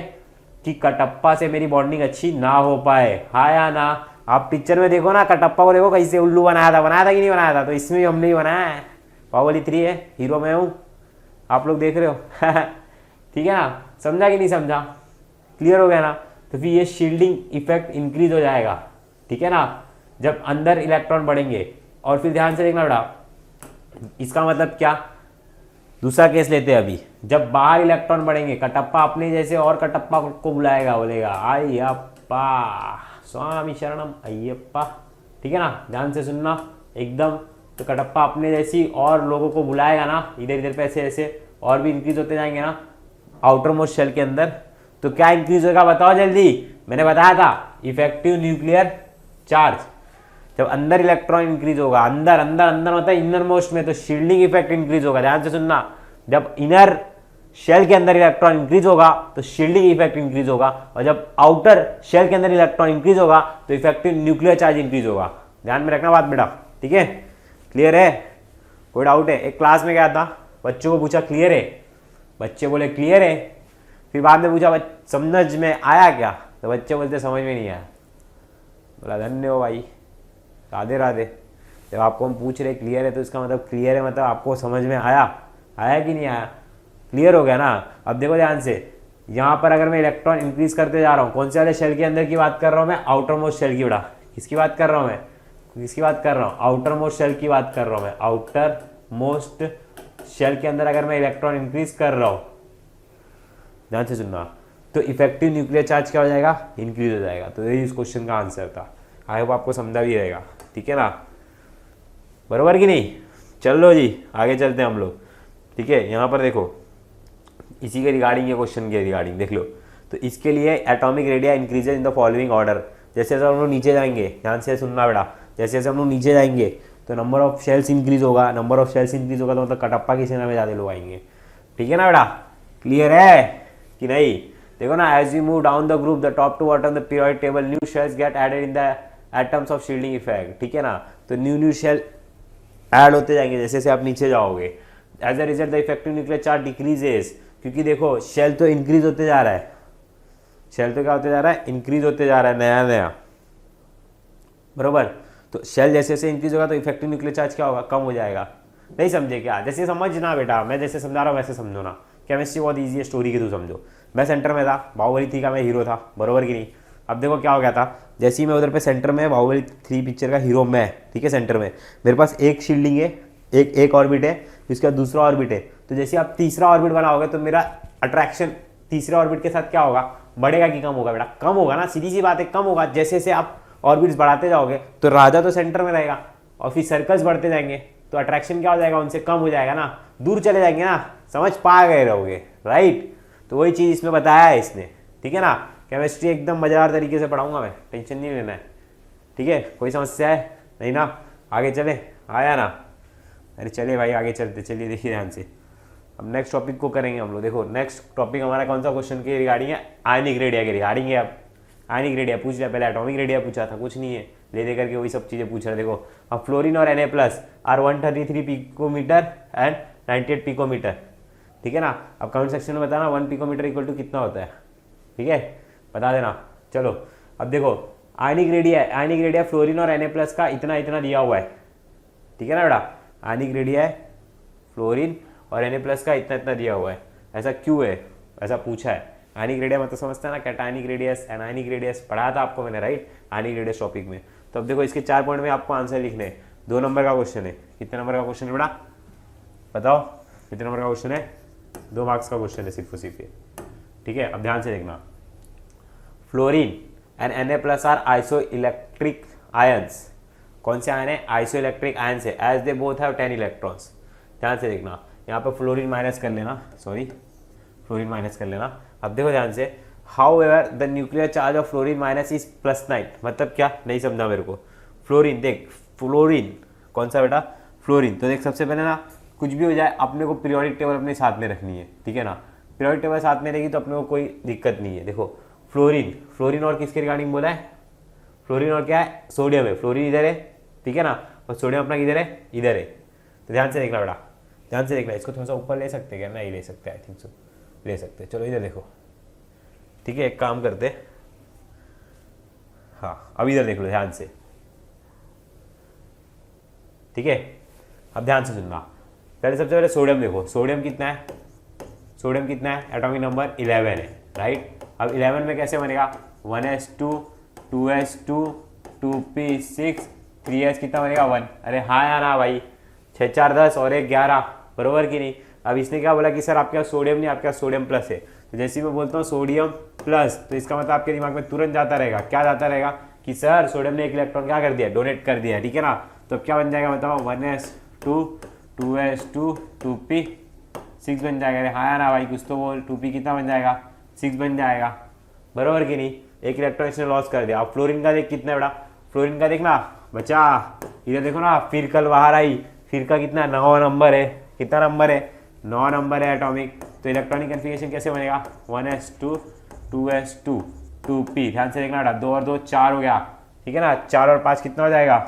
कि कटप्पा से मेरी बॉन्डिंग अच्छी ना हो पाए, हाँ या ना। आप पिक्चर में देखो ना, कटप्पा को देखो कैसे उल्लू बनाया था कि नहीं बनाया था, तो इसमें भी हमने ही बनाया है। बाहुबली 3 है, हीरो मैं हूँ, आप लोग देख रहे हो। ठीक है ना, समझा कि नहीं समझा, क्लियर हो गया ना। तो फिर ये शील्डिंग इफेक्ट इंक्रीज हो जाएगा, ठीक है ना, जब अंदर इलेक्ट्रॉन बढ़ेंगे। और फिर ध्यान से देखना बेटा, इसका मतलब क्या, दूसरा केस लेते हैं अभी, जब बाहर इलेक्ट्रॉन बढ़ेंगे, कटप्पा अपने जैसे और कटप्पा को बुलाएगा, बोलेगा अयप्पा स्वामी शरणम अयप्पा, ठीक है ना, ध्यान से सुनना एकदम। तो कटप्पा अपने जैसी और लोगों को बुलाएगा ना, इधर इधर पे ऐसे ऐसे और भी इंक्रीज होते जाएंगे ना आउटर मोस्ट शेल के अंदर। तो क्या इंक्रीज होगा बताओ जल्दी, मैंने बताया था इफेक्टिव न्यूक्लियर चार्ज। जब अंदर इलेक्ट्रॉन इंक्रीज होगा, अंदर अंदर अंदर मतलब इनर मोस्ट में, तो शील्डिंग इफेक्ट इंक्रीज होगा। ध्यान से सुनना, जब इनर शेल के अंदर इलेक्ट्रॉन इंक्रीज होगा तो शील्डिंग इफेक्ट इंक्रीज होगा, और जब आउटर शेल के अंदर इलेक्ट्रॉन इंक्रीज होगा तो इफेक्टिव न्यूक्लियर चार्ज इंक्रीज होगा। ध्यान में रखना बात बेटा, ठीक है, क्लियर है, कोई डाउट है? एक क्लास में गया था, बच्चों को पूछा क्लियर है, बच्चे बोले क्लियर है। फिर बाद में पूछा समझ में आया क्या, तो बच्चे बोलते समझ में नहीं आया। बोला धन्य हो भाई, राधे राधे। जब आपको हम पूछ रहे क्लियर है तो इसका मतलब क्लियर है, मतलब आपको समझ में आया कि नहीं आया, क्लियर हो गया ना। अब देखो ध्यान से, यहाँ पर अगर मैं इलेक्ट्रॉन इंक्रीज करते जा रहा हूँ, कौन से वाले शेल के अंदर की बात कर रहा हूँ मैं, आउटर मोस्ट शेल की। बेटा किसकी बात कर रहा हूँ मैं, किसकी बात कर रहा हूँ, आउटर मोस्ट शेल की बात कर रहा हूँ मैं। आउटर मोस्ट शेल के अंदर अगर मैं इलेक्ट्रॉन इंक्रीज कर रहा हूँ, ध्यान से सुनना, तो इफेक्टिव न्यूक्लियर चार्ज क्या हो जाएगा, इंक्रीज हो जाएगा। तो यही इस क्वेश्चन का आंसर था। आई होप आपको समझा भी रहेगा, ठीक है ना, बरोबर कि नहीं। चलो जी आगे चलते हैं हम लोग, ठीक है। यहाँ पर देखो, इसी के रिगार्डिंग ये क्वेश्चन के रिगार्डिंग देख लो। तो इसके लिए atomic radii increases in the following order. जैसे जैसे हम लोग नीचे जाएंगे, ध्यान से सुनना बेटा, जैसे जैसे हम लोग नीचे जाएंगे तो नंबर ऑफ शेल्स इंक्रीज होगा, नंबर ऑफ शेल्स इंक्रीज होगा तो मतलब कटप्पा की सेना में ज़्यादा लोग आएंगे, ठीक है ना बेटा, क्लियर है कि नहीं। देखो ना, as we move down the group the top to bottom the periodic table, new shells get added in the atoms of shielding effect, ठीक है ना। तो न्यू शेल ऐड होते जाएंगे जैसे जैसे आप नीचे जाओगे। As a result the effective nuclear charge decreases, क्योंकि देखो शेल तो इंक्रीज होते जा रहा है, शेल तो क्या होते जा रहा है, इंक्रीज होते जा रहा है नया नया, बरोबर। तो शेल जैसे जैसे इंक्रीज होगा तो इफेक्टिव न्यूक्लियर चार्ज क्या होगा, कम हो जाएगा। नहीं समझे क्या, जैसे समझना बेटा, मैं जैसे समझा रहा हूँ वैसे समझो ना। केमिस्ट्री बहुत ईजी है, स्टोरी के थ्रू समझो। मैं सेंटर में था, बाहुबली थी का मैं हीरो था, बरोबर कि नहीं। अब देखो क्या हो गया था, जैसे ही मैं उधर पे सेंटर में बाहुबली 3 पिक्चर का हीरो मैं, ठीक है, सेंटर में मेरे पास एक शील्डिंग है, एक ऑर्बिट है, उसके बाद दूसरा ऑर्बिट है। तो जैसे आप तीसरा ऑर्बिट बनाओगे तो मेरा अट्रैक्शन तीसरे ऑर्बिट के साथ क्या होगा, बढ़ेगा कि कम होगा बेटा? कम होगा ना, सीधी सी बात है, कम होगा। जैसे जैसे आप ऑर्बिट्स बढ़ाते जाओगे तो राजा तो सेंटर में रहेगा और फिर सर्कल्स बढ़ते जाएंगे तो अट्रैक्शन क्या हो जाएगा, उनसे कम हो जाएगा ना, दूर चले जाएंगे ना, समझ पा गए रहोगे, राइट? तो वही चीज़ इसमें बताया है इसने, ठीक है ना। केमिस्ट्री एकदम मज़ेदार तरीके से पढ़ाऊंगा मैं, टेंशन नहीं लेना है, ठीक है। कोई समस्या है नहीं ना? आगे चले, आया ना? अरे चले भाई आगे चलते, चलिए देखिए ध्यान से। अब नेक्स्ट टॉपिक को करेंगे हम लोग। देखो नेक्स्ट टॉपिक हमारा कौन सा क्वेश्चन के रिगार्डिंग है, आयनिक रेडिया के रिगार्डिंग है। अब आयनिक रेडिया पूछ लिया, पहले एटॉमिक रेडिया पूछा था, कुछ नहीं है, ले दे करके वही सब चीज़ें पूछ रहे। देखो अब फ्लोरीन और Na+ are 133 picometer and 98 picometer, ठीक है ना। अब कमेंट सेक्शन में बताना 1 पिकोमीटर इक्वल टू कितना होता है, ठीक है, बता देना। चलो अब देखो आयनिक रेडिया फ्लोरीन और Na+ का इतना इतना दिया हुआ है, ठीक है ना बेटा। आयनिक रेडिया है फ्लोरीन और Na+ का इतना इतना दिया हुआ है, ऐसा क्यों है, ऐसा पूछा है। आयनिक रेडिया मतलब समझते हैं ना, कैटायनिक रेडियस, एनायनिक रेडियस पढ़ाया था आपको मैंने, राइट, आयनिक रेडियस टॉपिक में। तो अब देखो इसके 4 पॉइंट में आपको आंसर लिखने हैं। 2 नंबर का क्वेश्चन है, कितने नंबर का क्वेश्चन है बेटा, बताओ कितने नंबर का क्वेश्चन है? 2 मार्क्स का क्वेश्चन है सिर्फ और सिर्फ, ठीक है। अब ध्यान से देखना, fluorine and Na+ are isoelectric ions. कौन से आयन है? आइसो इलेक्ट्रिक आयंस है, as they both have 10 electrons. ध्यान से देखना, यहाँ पे फ्लोरीन माइनस कर लेना, फ्लोरीन माइनस कर लेना। अब देखो ध्यान से, how ever the nuclear charge of fluorine minus is +9, मतलब क्या, नहीं समझा मेरे को। फ्लोरीन देख, फ्लोरीन कौन सा बेटा, फ्लोरीन। तो देख सबसे पहले ना, कुछ भी हो जाए अपने को पीरियोडिक टेबल अपने साथ में रखनी है, ठीक है ना। पीरियोडिक टेबल साथ में रहेगी तो अपने को कोई दिक्कत नहीं है। देखो फ्लोरीन और किसके रिगार्डिंग बोला है, फ्लोरीन और क्या है, सोडियम है। फ्लोरीन इधर है, ठीक है ना, और सोडियम अपना किधर है, इधर है। तो ध्यान से देखना बेटा, ध्यान से देखना। इसको थोड़ा सा ऊपर ले सकते क्या, नहीं ले सकते, आई थिंक सो ले सकते। चलो इधर देखो, ठीक है, एक काम करते, हाँ अब इधर देख लो ध्यान से, ठीक है। अब ध्यान से सुनना, पहले सबसे पहले सोडियम देखो, सोडियम कितना है, सोडियम कितना है, एटॉमिक नंबर 11 है, राइट। अब 11 में कैसे बनेगा, 1s2 2s2 2p6 3s कितना बनेगा 1। अरे हाँ या ना भाई, 6 4 10 और 1 11, बरोबर कि नहीं। अब इसने क्या बोला कि सर आपके पास सोडियम नहीं, आपके पास सोडियम प्लस है। तो जैसे ही मैं बोलता हूँ सोडियम प्लस, तो इसका मतलब आपके दिमाग में तुरंत जाता रहेगा, क्या जाता रहेगा कि सर सोडियम ने 1 इलेक्ट्रॉन क्या कर दिया, डोनेट कर दिया, ठीक है ना। तो अब क्या बन जाएगा बताओ, 1s2 2s2 2p6 बन जाएगा। अरे हाँ या ना भाई, कुछ तो बोल, 2p कितना बन जाएगा, 6 बन जाएगा, बरोबर कि नहीं। 1 इलेक्ट्रॉन इसने लॉस कर दिया। अब फ्लोरीन का देख कितना बेटा, फ्लोरीन का देखना बचा, इधर देखो ना, फिर कल बाहर आई, फिर का कितना 9 नंबर है, कितना नंबर है, 9 नंबर है एटॉमिक। तो इलेक्ट्रॉनिक कन्फिगरेशन कैसे बनेगा, 1s2 2s2 2p। ध्यान से देखना बेटा, 2 और 2 4 हो गया, ठीक है ना। 4 और 5 कितना हो जाएगा,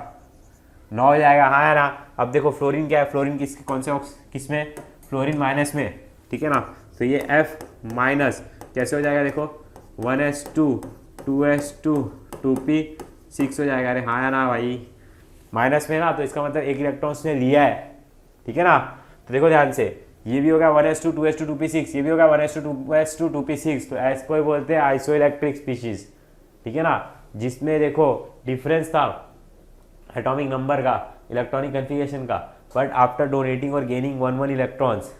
9 हो जाएगा, हाँ है ना। अब देखो फ्लोरीन क्या है, फ्लोरीन किस कौन से किस में, फ्लोरीन माइनस में, ठीक है ना। तो ये F माइनस कैसे हो जाएगा, देखो 1s2 2s2 2p6 हो जाएगा। अरे हाँ या ना भाई, माइनस में ना, तो इसका मतलब 1 इलेक्ट्रॉन उसने लिया है, ठीक है ना। तो देखो ध्यान से, ये भी होगा 1s2 2s2 2p6, ये भी होगा 1s2 2s2 2p6। तो ऐसे कोई बोलते हैं आइसो इलेक्ट्रिक स्पीशीज, ठीक है ना, जिसमें देखो डिफरेंस था एटॉमिक नंबर का, इलेक्ट्रॉनिक कन्फिगरेशन का, बट आफ्टर डोनेटिंग और गेनिंग 1 इलेक्ट्रॉन्स,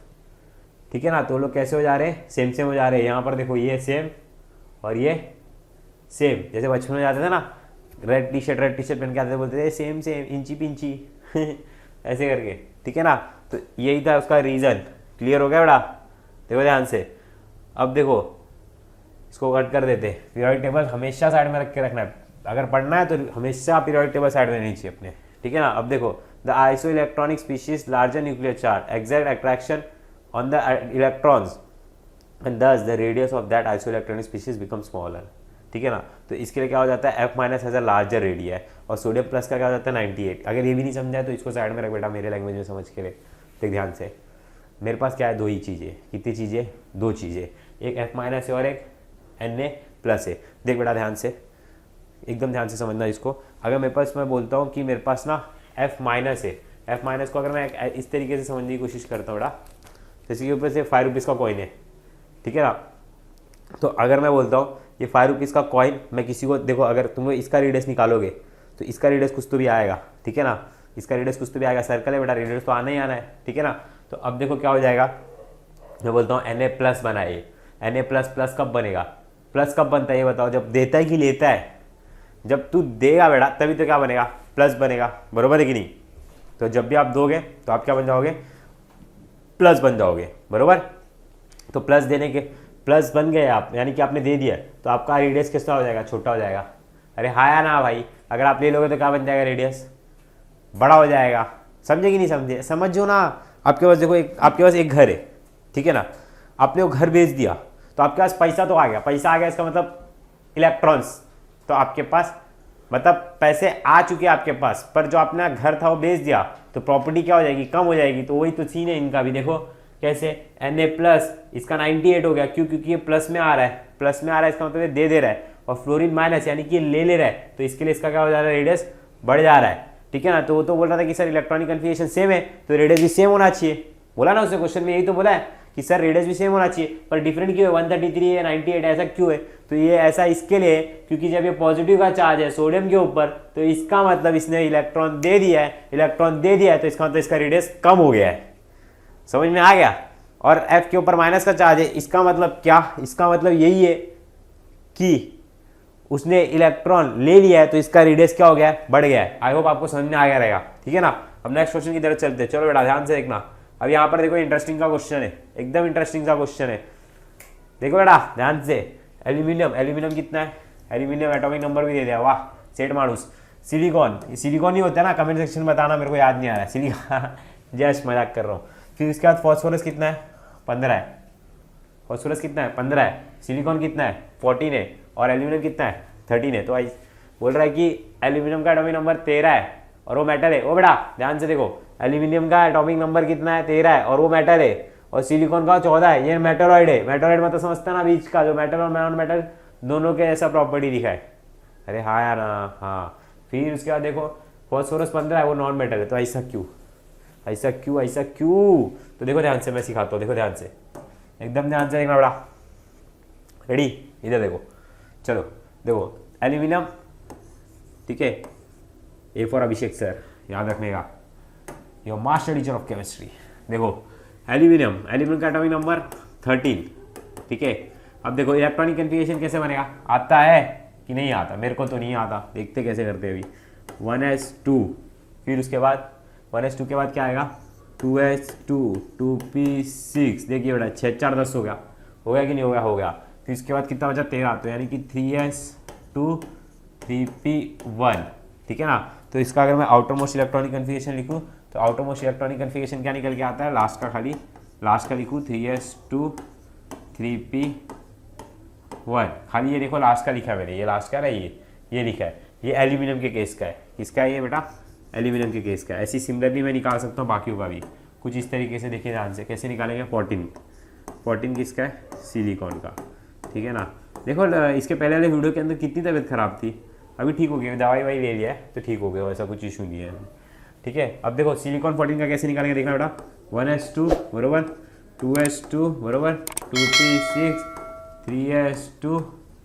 ठीक है ना। तो लोग कैसे हो जा रहे हैं, सेम सेम हो जा रहे हैं। यहाँ पर देखो ये सेम और ये सेम, जैसे बचपन में जाते थे ना, रेड टी शर्ट पहन के आते थे, बोलते थे सेम सेम इंची पिंची ऐसे करके, ठीक है ना। तो यही था उसका रीज़न, क्लियर हो गया बेटा। देखो ध्यान से, अब देखो इसको कट कर देते। पीरियोडिक टेबल हमेशा साइड में रख के रखना है, अगर पढ़ना है तो हमेशा पीरियोडिक टेबल साइड में नहीं चाहिए अपने, ठीक है ना। अब देखो, the iso electronic species larger nuclear charge exert attraction on the electrons and thus the radius of that isoelectronic species becomes smaller, ठीक है ना। तो इसके लिए क्या हो जाता है, F minus has a larger radii है, और सोडियम प्लस का क्या हो जाता है 98। अगर ये भी नहीं समझा है तो इसको साइड में रख बेटा, मेरे लैंग्वेज में समझ के लिए। देख ध्यान से, मेरे पास क्या है, 2 ही चीज़ें, कितनी चीज़ें, 2 चीज़ें, एक F माइनस है और एक Na+ है। देख बेटा ध्यान से, एकदम ध्यान से समझना इसको। अगर मेरे पास, मैं बोलता हूँ कि मेरे पास ना F माइनस है, F माइनस को अगर मैं इस तरीके से समझने की कोशिश करता हूँ बेटा, जैसे कि ऊपर से 5 रुपीज़ का कॉइन है, ठीक है ना। तो अगर मैं बोलता हूँ ये 5 रुपीज़ का कॉइन मैं किसी को, देखो अगर तुम इसका रेडियस निकालोगे तो इसका रेडियस कुछ तो भी आएगा, ठीक है ना, इसका रेडियस कुछ तो भी आएगा, सर्कल है बेटा, रेडियस तो आना ही आना है, ठीक है ना। तो अब देखो क्या हो जाएगा, मैं बोलता हूँ Na+ बना, ये Na++ कब बनेगा, प्लस कब बनता है ये बताओ, जब देता है कि लेता है, जब तू देगा बेटा तभी तो क्या बनेगा, प्लस बनेगा, बरोबर है कि नहीं। तो जब भी आप दोगे तो आप क्या बन जाओगे, प्लस बन जाओगे, बरोबर। तो प्लस देने के, प्लस बन गए आप, यानी कि आपने दे दिया, तो आपका रेडियस कितना हो जाएगा, छोटा हो जाएगा। अरे हाँ या ना भाई, अगर आप ले लोगे तो क्या बन जाएगा, रेडियस बड़ा हो जाएगा। समझे कि नहीं समझे, समझो ना। आपके पास देखो आपके पास एक घर है, ठीक है ना, आपने वो घर बेच दिया तो आपके पास पैसा तो आ गया, पैसा आ गया इसका मतलब इलेक्ट्रॉन्स, तो आपके पास मतलब पैसे आ चुके आपके पास, पर जो अपना घर था वो बेच दिया तो प्रॉपर्टी क्या हो जाएगी, कम हो जाएगी। तो वही तो सीन है इनका भी, देखो कैसे Na+, इसका 98 हो गया, क्यों, क्योंकि ये प्लस में आ रहा है, प्लस में आ रहा है इसका मतलब ये दे रहा है, और फ्लोरीन माइनस यानी कि ये ले रहा है, तो इसके लिए इसका क्या हो जा रहा है, रेडियस बढ़ जा रहा है, ठीक है ना। तो वो तो बोल रहा था कि सर इलेक्ट्रॉनिक कन्फिगरेशन सेम है तो रेडियस भी सेम होना चाहिए, बोला ना उसने क्वेश्चन में, यही तो बोला है कि सर रेडियस भी सेम होना चाहिए, पर डिफरेंट क्यों है, 133 है 98, ऐसा क्यों है। तो ये ऐसा इसके लिए क्योंकि जब ये पॉजिटिव का चार्ज है सोडियम के ऊपर, तो इसका मतलब इसने इलेक्ट्रॉन दे दिया है, इलेक्ट्रॉन दे दिया है, तो इसका मतलब इसका रेडियस कम हो गया है, समझ में आ गया। और F के ऊपर माइनस का चार्ज है, इसका मतलब क्या, इसका मतलब यही है कि उसने इलेक्ट्रॉन ले लिया है तो इसका रेडियस क्या हो गया है, बढ़ गया है। आई होप आपको समझ में आ गया रहेगा, ठीक है ना। अब नेक्स्ट क्वेश्चन की तरफ चलते हैं, चलो बेटा ध्यान से देखना। अब यहाँ पर देखो इंटरेस्टिंग का क्वेश्चन है, एकदम इंटरेस्टिंग सा क्वेश्चन है, देखो बेटा ध्यान से। एल्यूमिनियम, एल्यूमिनियम कितना है, एल्यूमिनियम एटॉमिक नंबर भी दे दिया, वाह सेठ मानुस। सिलिकॉन, सिलिकॉन ही होता है ना, कमेंट सेक्शन में बताना, मेरे को याद नहीं आ रहा है सिलिकॉन जस्ट मजाक कर रहा हूँ। फिर इसके बाद फॉस्फोरस कितना है, 15 है, फॉस्फोरस कितना है, 15 है, सिलिकॉन कितना है, 14 है, और एल्यूमिनियम कितना है, 13 है। तो आई बोल रहा है कि एल्यूमिनियम का एटॉमिक नंबर 13 है और वो मेटल है। ओ बेटा ध्यान से देखो, एल्यूमिनियम का एटॉमिक नंबर कितना है, 13 है और वो मेटल है, और सिलिकॉन का 14 है, ये मेटलॉइड है। मेटलॉइड मतलब समझता ना, बीच का जो मेटल और नॉन मेटल दोनों के ऐसा प्रॉपर्टी दिखा है। अरे हाँ यार हाँ। फिर उसके बाद देखो फॉस्फोरस 15 है, वो नॉन मेटल है, तो ऐसा क्यों, ऐसा क्यों, ऐसा क्यों। तो देखो ध्यान से, मैं सिखाता हूँ, देखो ध्यान से, एकदम ध्यान से देखना बेटा, रेडी, इधर देखो, चलो देखो एल्यूमिनियम, ठीक है, ए फॉर अभिषेक सर, याद रखने का, your master teacher of chemistry. देखो एल्यूमिनियम, एल्यूमिनियम का एटॉमिक नंबर 13, ठीक है। अब देखो इलेक्ट्रॉनिक कन्फिगरेशन कैसे बनेगा, आता है कि नहीं आता, मेरे को तो नहीं आता, देखते कैसे करते हैं अभी। 1s2, फिर उसके बाद 1s2 के बाद क्या आएगा, 2s2, 2p6, देखिए बेटा 6 4 10 हो गया कि नहीं हो गया, हो गया। फिर इसके बाद कितना बचा, 13, तो यानी कि 3s2 3p1, ठीक है ना। तो इसका अगर मैं आउटर मोस्ट इलेक्ट्रॉनिक कन्फिगरेशन लिखूँ तो आउटर मोस्ट इलेक्ट्रॉनिक कन्फिगरेशन क्या निकल के आता है, लास्ट का, खाली लास्ट का लिखूँ 3s2 3p1, खाली ये देखो लास्ट का लिखा है मैंने, ये लास्ट का है, ये लिखा है, ये एल्यूमिनियम के केस का है। किसका है ये बेटा, एल्यूमिनियम के केस का। ऐसी सिमिलरली मैं निकाल सकता हूँ बाकियों का भी कुछ इस तरीके से, देखिए ध्यान से कैसे निकालेंगे। 14 किसका है, सिलिकॉन का, ठीक है ना। देखो इसके पहले वाले वीडियो के अंदर कितनी तबीयत खराब थी, अभी ठीक हो गई, दवाई वाई ले लिया है तो ठीक हो गया, वैसा कुछ इशू नहीं है, ठीक है। अब देखो सिलिकॉन 14 का कैसे निकालेंगे, देखना बेटा, 1s2 बरोबर 2s2 बरोबर 2p6 3s2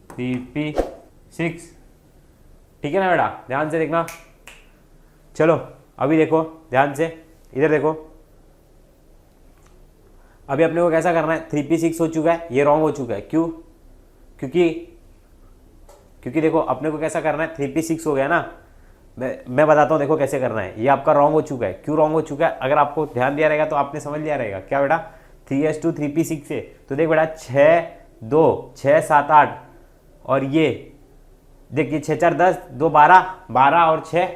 3p6, ठीक है ना बेटा, ध्यान से देखना। चलो अभी देखो ध्यान से, इधर देखो, अभी अपने को कैसा करना है, 3p6 हो चुका है, ये रॉन्ग हो चुका है, क्यों, क्योंकि देखो अपने को कैसा करना है, 3p6 हो गया ना, मैं बताता हूँ देखो कैसे करना है। ये आपका रॉन्ग हो चुका है, क्यों रॉन्ग हो चुका है, अगर आपको ध्यान दिया रहेगा तो आपने समझ लिया रहेगा। क्या बेटा, 3s2 3p6 से, तो देख बेटा 6 2 6 7 8, और ये देखिए 6 4 10 2 12 12 और 6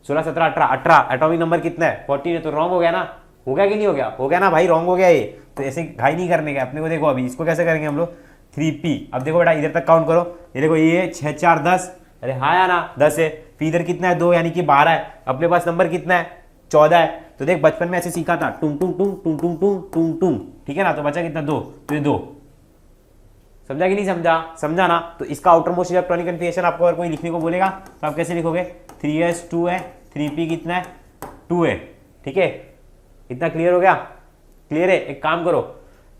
16 17 18, एटॉमिक नंबर कितना है, 14 है, तो रॉन्ग हो गया ना, हो गया कि नहीं हो गया, हो गया ना भाई, रॉन्ग हो गया ये। तो ऐसे घाई नहीं करने का अपने को। देखो अभी इसको कैसे करेंगे हम लोग, 3p, अब देखो बेटा इधर तक काउंट करो, ये देखो ये 6 4 10, अरे हाँ या ना 10 है, फिर इधर कितना है 2 यानी कि 12 है, अपने पास नंबर कितना है 14 है। तो देख बचपन में ऐसे सीखा था, टुंग टुंग टुंग टुंग टुंग टुंग टुंग टुंग, ठीक है ना। तो बचा कितना 2, तो ये 2, समझा कि नहीं समझा, समझा ना। तो इसका आउटर मोस्ट इलेक्ट्रॉनिक कन्फिगरेशन आपको अगर कोई लिखने को बोलेगा तो आप कैसे लिखोगे, 3s2 है, 3p कितना है 2 है, ठीक है। इतना क्लियर हो गया, क्लियर है। एक काम करो,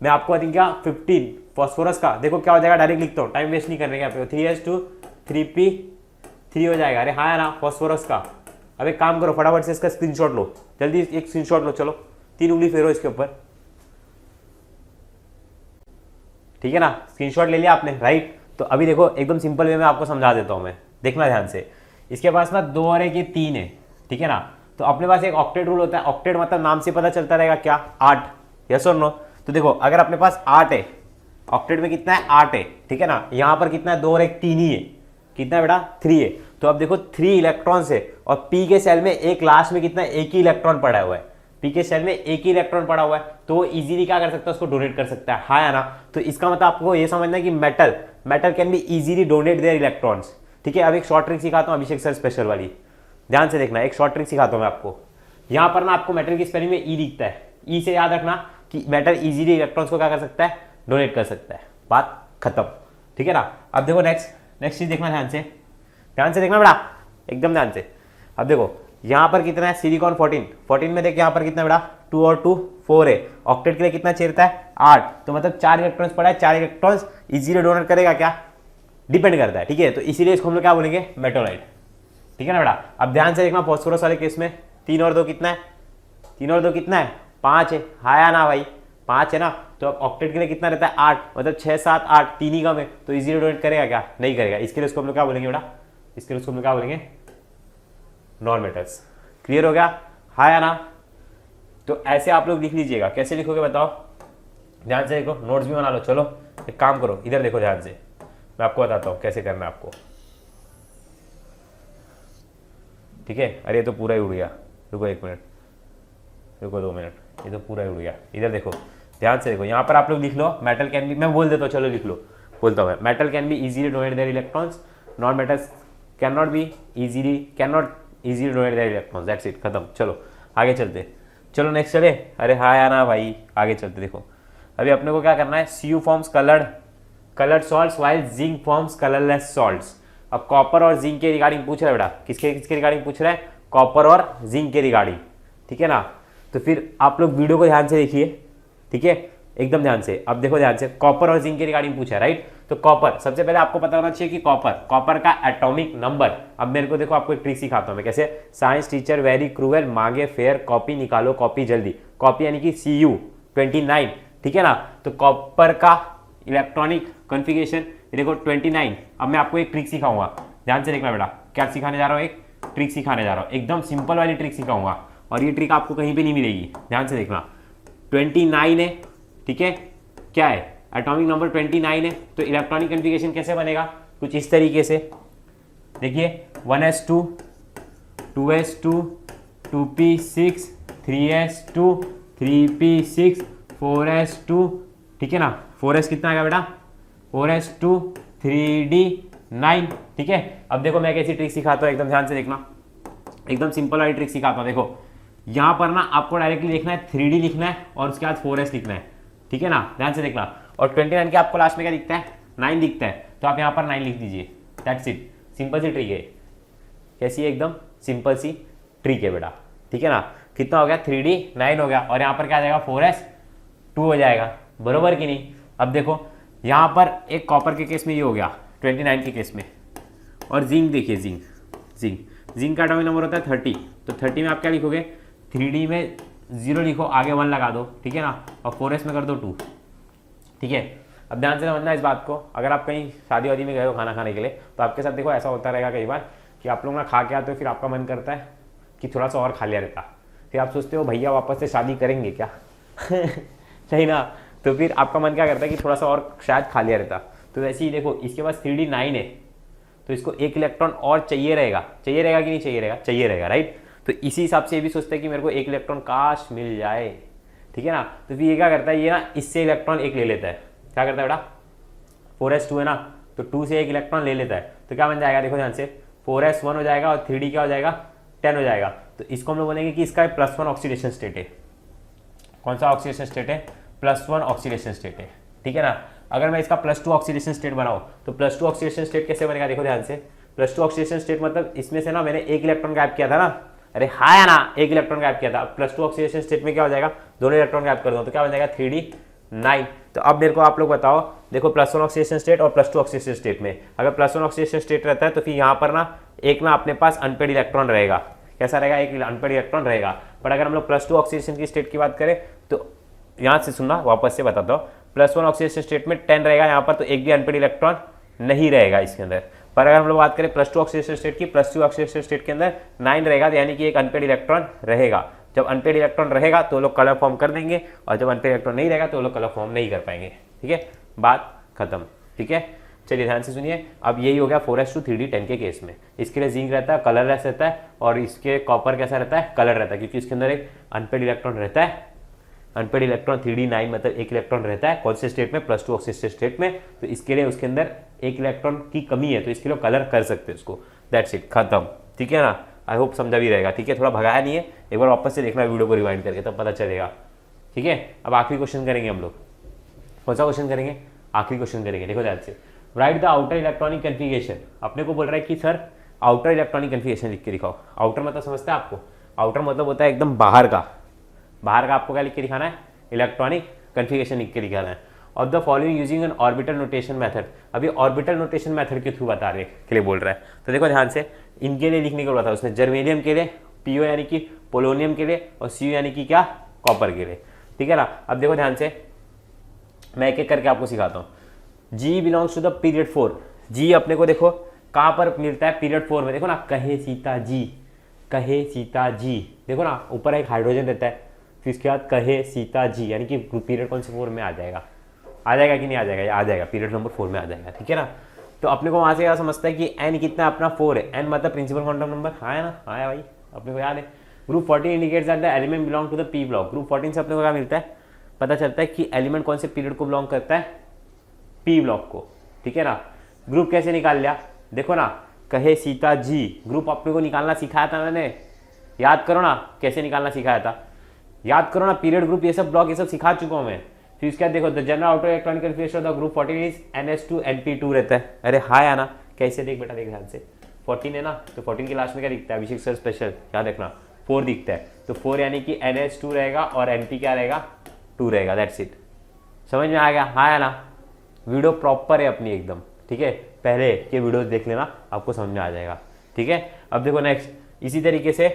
मैं आपको आई थिंक क्या 15 फॉस्फोरस का, देखो क्या हो जाएगा, डायरेक्ट लिखता हूँ, टाइम वेस्ट नहीं करने का पे, 3s2 3p3 हो जाएगा। अरे हाँ है ना फॉस्फोरस का। अब एक काम करो, फटाफट से इसका स्क्रीनशॉट लो, जल्दी एक स्क्रीनशॉट लो, चलो 3 उंगली फेरो इसके ऊपर, ठीक है ना, स्क्रीनशॉट ले लिया आपने, राइट। तो अभी देखो एकदम सिंपल वे में आपको समझा देता हूं मैं, देखना ध्यान से। इसके पास ना 2 और 1 ये 3 है, ठीक है ना। तो अपने पास एक ऑक्टेट रूल होता है, ऑक्टेट मतलब नाम से पता चलता रहेगा क्या, 8, यस और नो। तो देखो अगर अपने पास 8 है, ऑक्टेट में कितना है 8 है, ठीक है ना। यहाँ पर कितना है 2 और 1 3 ही है, कितना है बेटा 3 है। तो अब देखो 3 इलेक्ट्रॉन है और पी के सेल में एक लास्ट में कितना, एक ही इलेक्ट्रॉन पड़ा हुआ है, पी के सेल में एक ही इलेक्ट्रॉन पड़ा हुआ है, तो वो इजीली क्या कर सकता है, उसको डोनेट कर सकता है, हाँ या ना। तो इसका मतलब आपको ये समझना है कि metal can be easily donate their electrons, ठीक है। अब एक शॉर्ट ट्रिक सिखाता हूँ अभिषेक सर स्पेशल वाली, ध्यान से देखना, एक शॉर्ट ट्रिक सिखाता हूँ मैं आपको। यहाँ पर ना आपको मेटल की स्पेलिंग में ई दिखता है, ई से याद रखना कि मेटल इजीली इलेक्ट्रॉन्स को क्या कर सकता है, डोनेट कर सकता है, बात खत्म, ठीक है ना। अब देखो नेक्स्ट चीज देखना, ध्यान से देखना बेटा, एकदम ध्यान से। अब देखो यहाँ पर कितना है, सिलिकॉन 14 में देख यहाँ पर कितना बेटा 2 और 2 4 है, ऑक्टेट के लिए कितना चाहिए रहता है 8, तो मतलब 4 इलेक्ट्रॉन्स पड़ा है, 4 इलेक्ट्रॉन्स इजीली डोनेट करेगा क्या, डिपेंड करता है, ठीक है। तो इसीलिए इसको हम लोग क्या बोलेंगे, मेटोलाइट, ठीक है ना बेटा। अब ध्यान से देखना फॉस्फोरस वाले केस में 3 और 2 कितना है, 3 और 2 कितना है 5 है, हाँ या ना भाई 5 है ना। तो अब ऑक्टेट के लिए कितना रहता है 8, मतलब 6 7 8 3 ही कम है, तो इजीली डोनेट करेगा क्या, नहीं करेगा। इसके लिए उसको हम लोग क्या बोलेंगे बेटा, इसके लिए उसको हम लोग क्या बोलेंगे, नॉन मेटल्स। क्लियर हो गया, हाँ या ना। तो ऐसे आप लोग लिख लीजिएगा, कैसे लिखोगे बताओ, ध्यान से देखो, नोट्स भी बना लो। चलो एक काम करो, इधर देखो ध्यान से, मैं आपको बताता हूँ कैसे करना है आपको, ठीक है। अरे ये तो पूरा ही उड़ गया, रुको 1 मिनट, रुको 2 मिनट, ये तो पूरा ही उड़ गया। इधर देखो ध्यान से देखो, यहाँ पर आप लोग लिख लो, मेटल कैन बी, मैं बोल देता हूँ, चलो लिख लो, बोलता हूँ मैं, metal can be easily donate their electrons, non metals can not easily donate their electrons, that's it, खत्म। चलो आगे चलते, चलो नेक्स्ट चले। अरे हाँ या ना भाई, आगे चलते। देखो अभी अपने को क्या करना है, Cu forms coloured salts while zinc forms colourless salts. अब कॉपर और जिंक के रिगार्डिंग पूछ रहा है बेटा, किसके रिगार्डिंग पूछ रहा है, कॉपर और जिंक के रिगार्डिंग, ठीक है ना। तो फिर आप लोग वीडियो को ध्यान से देखिए, ठीक है, एकदम ध्यान से। अब देखो ध्यान से, कॉपर और जिंक के रिगार्डिंग पूछा है, राइट। तो कॉपर, सबसे पहले आपको पता होना चाहिए कि कॉपर का एटॉमिक नंबर। अब मेरे को देखो, आपको एक ट्रिक सिखाता हूं मैं, कैसे, साइंस टीचर वेरी क्रूएल, मांगे फेयर, कॉपी निकालो कॉपी जल्दी, कॉपी यानी कि Cu29, ठीक है ना। तो कॉपर का इलेक्ट्रॉनिक कॉन्फ़िगरेशन देखो 29। अब मैं आपको एक ट्रिक सिखाऊंगा, ध्यान से देखना बेटा, क्या सिखाने जा रहा हूँ, एक ट्रिक सिखाने जा रहा हूँ, एकदम सिंपल वाली ट्रिक सिखाऊंगा, और ये ट्रिक आपको कहीं पे नहीं मिलेगी, ध्यान से देखना। 29 है, ठीक है, क्या है, एटॉमिक नंबर 29 है, तो इलेक्ट्रॉनिक कॉन्फ़िगरेशन कैसे बनेगा, कुछ इस तरीके से, देखिए 1s2 2s2 2p6 3s2 3p6 4s2, ठीक है ना, 4s कितना आएगा बेटा, 4s2 3d9, ठीक है। अब देखो मैं कैसी ट्रिक सिखाता हूँ, एकदम ध्यान से देखना, एकदम सिंपल वाली ट्रिक सिखाता हूँ। देखो यहाँ पर ना आपको डायरेक्टली लिखना है 3d लिखना है और उसके बाद 4s लिखना है, ठीक है ना, ध्यान से देखना। और 29 के आपको लास्ट में क्या दिखता है, 9 दिखता है, तो आप यहाँ पर 9 लिख दीजिए, दैट्स इट, सिंपल सी ट्रिक है। कैसी है, एकदम सिंपल सी ट्रिक है बेटा, ठीक है ना। कितना हो गया, 3d 9 हो गया, और यहाँ पर क्या आ जाएगा 4s 2 हो जाएगा, बरोबर कि नहीं। अब देखो यहाँ पर एक कॉपर के केस में ये हो गया 29 के केस में, और जिंक देखिए, जिंक का एटॉमिक नंबर होता है 30, तो 30 में आप क्या लिखोगे, 3d में 0 लिखो, आगे 1 लगा दो, ठीक है ना, और 4s में कर दो 2, ठीक है। अब ध्यान से समझना इस बात को, अगर आप कहीं शादी वादी में गए हो खाना खाने के लिए, तो आपके साथ देखो ऐसा होता रहेगा कई बार कि आप लोग ना खा के आते हो, फिर आपका मन करता है कि थोड़ा सा और खा लिया रहता, फिर आप सोचते हो भैया वापस से शादी करेंगे क्या सही ना, तो फिर आपका मन क्या करता है कि थोड़ा सा और शायद खा लिया रहता। तो वैसे ही देखो, इसके पास 3d 9 है, तो इसको एक इलेक्ट्रॉन और चाहिए रहेगा कि नहीं चाहिए रहेगा, चाहिए रहेगा, राइट। तो इसी हिसाब से ये भी सोचता है कि मेरे को एक इलेक्ट्रॉन काश मिल जाए, ठीक है ना। तो फिर ये क्या करता है, ये ना इससे इलेक्ट्रॉन एक ले लेता है, क्या करता है बेटा, 4s2 है ना, तो 2 से एक इलेक्ट्रॉन ले लेता है, तो क्या बन जाएगा, देखो ध्यान से, 4s1 हो जाएगा और 3d क्या हो जाएगा, 10 हो जाएगा। तो इसको हम लोग बोलेंगे कि इसका +1 ऑक्सीडेशन स्टेट है। कौन सा ऑक्सीडेशन स्टेट है, +1 ऑक्सीडेशन स्टेट है, ठीक है ना। अगर मैं इसका +2 ऑक्सीडेशन स्टेट बनाऊं, तो +2 ऑक्सीडेशन स्टेट कैसे बनेगा, देखो ध्यान से, +2 ऑक्सीडेशन स्टेट मतलब इसमें से ना मैंने एक इलेक्ट्रॉन गायब किया था ना, अरे हाँ या ना, एक इलेक्ट्रॉन गायब किया था। +2 ऑक्सीडेशन स्टेट में क्या हो जाएगा, दोनों इलेक्ट्रॉन गायब कर दो, तो क्या बन जाएगा 3d 9। तो अब मेरे को आप लोग बताओ, देखो +1 ऑक्सीडेशन स्टेट और +2 ऑक्सीडेशन स्टेट में अगर +1 ऑक्सीडेशन स्टेट रहता है तो फिर यहाँ पर ना एक ना अपने पास अनपेड इलेक्ट्रॉन रहेगा। कैसा रहेगा? एक अनपेड इलेक्ट्रॉन रहेगा। पर अगर हम लोग +2 ऑक्सीडेशन की स्टेट की बात करें तो यहाँ से सुनना, वापस से बताता हूँ, +1 ऑक्सीडेशन स्टेट में 10 रहेगा यहाँ पर, तो एक भी अनपेड इलेक्ट्रॉन नहीं रहेगा इसके अंदर। पर अगर हम लोग बात करें +2 ऑक्सीडेशन स्टेट की, +2 ऑक्सीडेशन स्टेट के अंदर 9 रहेगा, यानी कि एक अनपेड इलेक्ट्रॉन रहेगा। जब अनपेड इलेक्ट्रॉन रहेगा तो लोग कलर फॉर्म कर देंगे, और जब अनपेड इलेक्ट्रॉन नहीं रहेगा तो लोग कलर फॉर्म नहीं कर पाएंगे। ठीक है, बात खत्म। ठीक है, चलिए ध्यान से सुनिए। अब यही हो गया 4s2 3d10 के केस में। इसके लिए जिंक रहता है, कलरलेस रहता है, और इसके कॉपर कैसा रहता है? कलर रहता है, क्योंकि इसके अंदर एक अनपेड इलेक्ट्रॉन रहता है। अनपेड इलेक्ट्रॉन 3d9 मतलब एक इलेक्ट्रॉन रहता है कौन से स्टेट में? +2 ऑक्सीडेशन स्टेट में। तो इसके लिए उसके अंदर एक इलेक्ट्रॉन की कमी है, तो इसके लिए कलर कर सकते हैं उसको। दैट्स इट, खत्म। ठीक है ना? आई होप समझा भी रहेगा। ठीक है, थोड़ा भगाया नहीं है, एक बार वापस से देखना वीडियो को रिवाइंड करके, तब पता चलेगा। ठीक है, अब आखिरी क्वेश्चन करेंगे हम लोग। कौन सा क्वेश्चन करेंगे? आखिरी क्वेश्चन करेंगे। देखो ध्यान से, right the outer electronic configuration. अपने को बोल रहा है कि सर आउटर इलेक्ट्रॉनिक कन्फिगरेशन लिख के दिखाओ। आउटर मतलब समझते हैं आपको? आउटर मतलब होता है एकदम बाहर का। बाहर का आपको क्या लिख के दिखाना है? इलेक्ट्रॉनिक कन्फिगरेशन लिख के दिखाना है। Of the following using N orbital notation method. अभी ऑर्बिटल नोटेशन मेथड के थ्रू बताने के लिए बोल रहा है। तो देखो ध्यान से, इनके लिए लिखने को बोला था उसने, जर्मेनियम के लिए, PO यानी कि पोलोनियम के लिए, और CO यानी कि क्या? कॉपर के लिए। ठीक है ना? अब देखो ध्यान से, मैं एक एक करके आपको सिखाता हूँ। G belongs to the period 4। G अपने को देखो कहाँ पर मिलता है? पीरियड 4 में। देखो ना, कहे सीता जी, कहे सीता जी। देखो ना, ऊपर एक हाइड्रोजन रहता है, फिर इसके बाद कहे सीता जी, यानी कि पीरियड कौन से 4 में आ जाएगा? आ जाएगा कि नहीं आ जाएगा? आ जाएगा, पीरियड नंबर 4 में आ जाएगा। ठीक है ना? तो अपने को वहाँ से क्या समझता है कि n कितना अपना 4 है। n मतलब प्रिंसिपल क्वांटम नंबर। हाँ है ना? आया भाई, अपने को याद है। Group 14 indicates that the element belong to the p block. Group 14 से अपने को क्या मिलता है? पता चलता है कि एलिमेंट कौन से पीरियड को बिलोंग करता है? p ब्लॉक को। ठीक है ना? ग्रुप कैसे निकाल लिया? देखो ना, कहे सीता जी, ग्रुप अपने को निकालना सिखाया था मैंने, याद करो ना कैसे निकालना सिखाया था। याद करो ना, पीरियड ग्रुप ये सब ब्लॉक ये सब सिखा चुका हूँ मैं। फिर इसके बाद देखो, the general outer electronic configuration of the group 14 is NS2 रहता है। अरे हाँ या ना? कैसे? देख बेटा, देख ध्यान से। 14 है ना, तो 14 के लास्ट में क्या दिखता है? अभिषेक सर स्पेशल, याद रखना 4 दिखता है। तो 4 यानी कि NS2 रहेगा, और NP क्या रहेगा? 2 रहेगा। That's it. समझ में आ गया? हाँ या ना? वीडियो प्रॉपर है अपनी एकदम। ठीक है, पहले के वीडियो देख लेना, आपको समझ में आ जाएगा। ठीक है, अब देखो नेक्स्ट, इसी तरीके से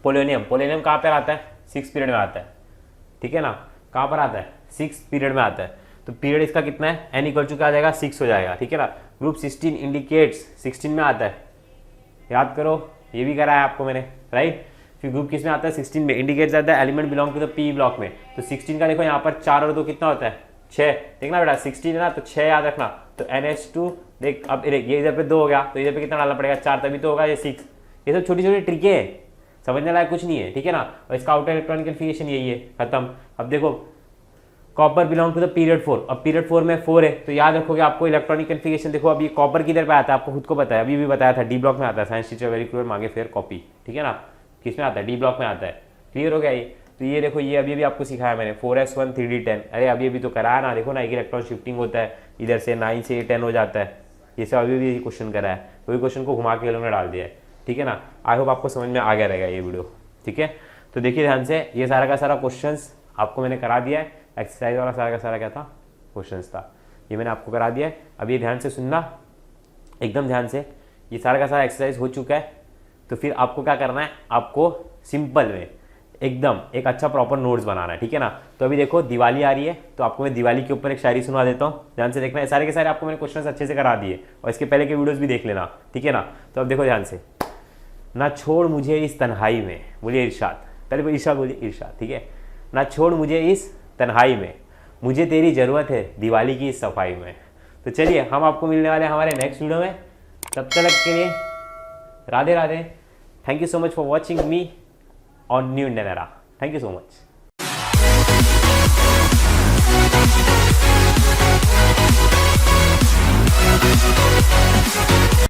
पोलोनियम। पोलोनियम कहाँ पर आता है? 6 पीरियड में आता है। ठीक है ना? कहाँ पर आता है? 6 पीरियड में आता है। तो पीरियड इसका कितना है? n इक्वल टू क्या आ जाएगा? 6 हो जाएगा। ठीक है ना? ग्रुप 16 इंडिकेट्स, 16 में आता है। याद करो, ये भी कराया आपको मैंने, राइट? फिर ग्रुप किस में आता है? 16 में। Indicates that the element belong to the p block में। तो 16 का देखो यहाँ पर 4 और 2 कितना होता है? 6। देखना बेटा, 16 है ना, तो 6 याद रखना। तो NH2 देख, अब देख ये इधर पे 2 हो गया, तो इधर पे कितना डालना पड़ेगा? 4, तभी तो होगा ये 6। ये सब छोटी छोटी ट्रिकें है, समझने लायक कुछ नहीं है। ठीक है ना? और इसका आउटर इलेक्ट्रॉनिक कन्फिगरेशन यही है, खत्म। अब देखो, copper belong to the period 4। अब पीरियड 4 में 4 है, तो याद रखोगे आपको इलेक्ट्रॉनिक कन्फिगरेशन। देखो अभी कॉपर किधर पे आता है? आपको खुद को पता है, अभी भी बताया था, D ब्लॉक में आता है। साइंस टीचर वेरी क्लियर, मांगे फेयर कॉपी। ठीक है ना? किस में आता है? D ब्लॉक में आता है। क्लियर हो गया ये? तो ये देखो, ये अभी भी आपको सिखाया मैंने, 4s1 3d10। अरे अभी अभी तो कराया ना, देखो ना, एक इलेक्ट्रॉन शिफ्टिंग होता है, इधर से 9 से 10 हो जाता है। ये सब अभी भी क्वेश्चन करा है, वही क्वेश्चन को घुमा के लोगों ने डाल दिया है। ठीक है ना? आई होप आपको समझ में आ गया रहेगा ये वीडियो। ठीक है, तो देखिए ध्यान से, ये सारा का सारा क्वेश्चंस आपको मैंने करा दिया है। एक्सरसाइज वाला सारा का सारा क्या था? क्वेश्चंस था, ये मैंने आपको करा दिया है। अब ये ध्यान से सुनना, एकदम ध्यान से। ये सारा का सारा एक्सरसाइज हो चुका है, तो फिर आपको क्या करना है? आपको सिंपल में एकदम एक अच्छा प्रॉपर नोट्स बनाना है। ठीक है ना? तो अभी देखो दिवाली आ रही है, तो आपको मैं दिवाली के ऊपर एक शायरी सुना देता हूँ, ध्यान से देखना है। सारे के सारे आपको मैंने क्वेश्चंस अच्छे से करा दिए, और इसके पहले के वीडियोस भी देख लेना। ठीक है ना? तो अब देखो ध्यान से, ना छोड़ मुझे इस तन्हाई में, बोलिए इरशाद, पहले कोई इरशाद बोलिए, इरशाद। ठीक है, ना छोड़ मुझे इस तन्हाई में, मुझे तेरी ज़रूरत है दिवाली की इस सफाई में। तो चलिए, हम आपको मिलने वाले हमारे नेक्स्ट वीडियो में, तब तक के लिए Radhe Radhe. Thank you so much for watching me on new Indian era. Thank you so much.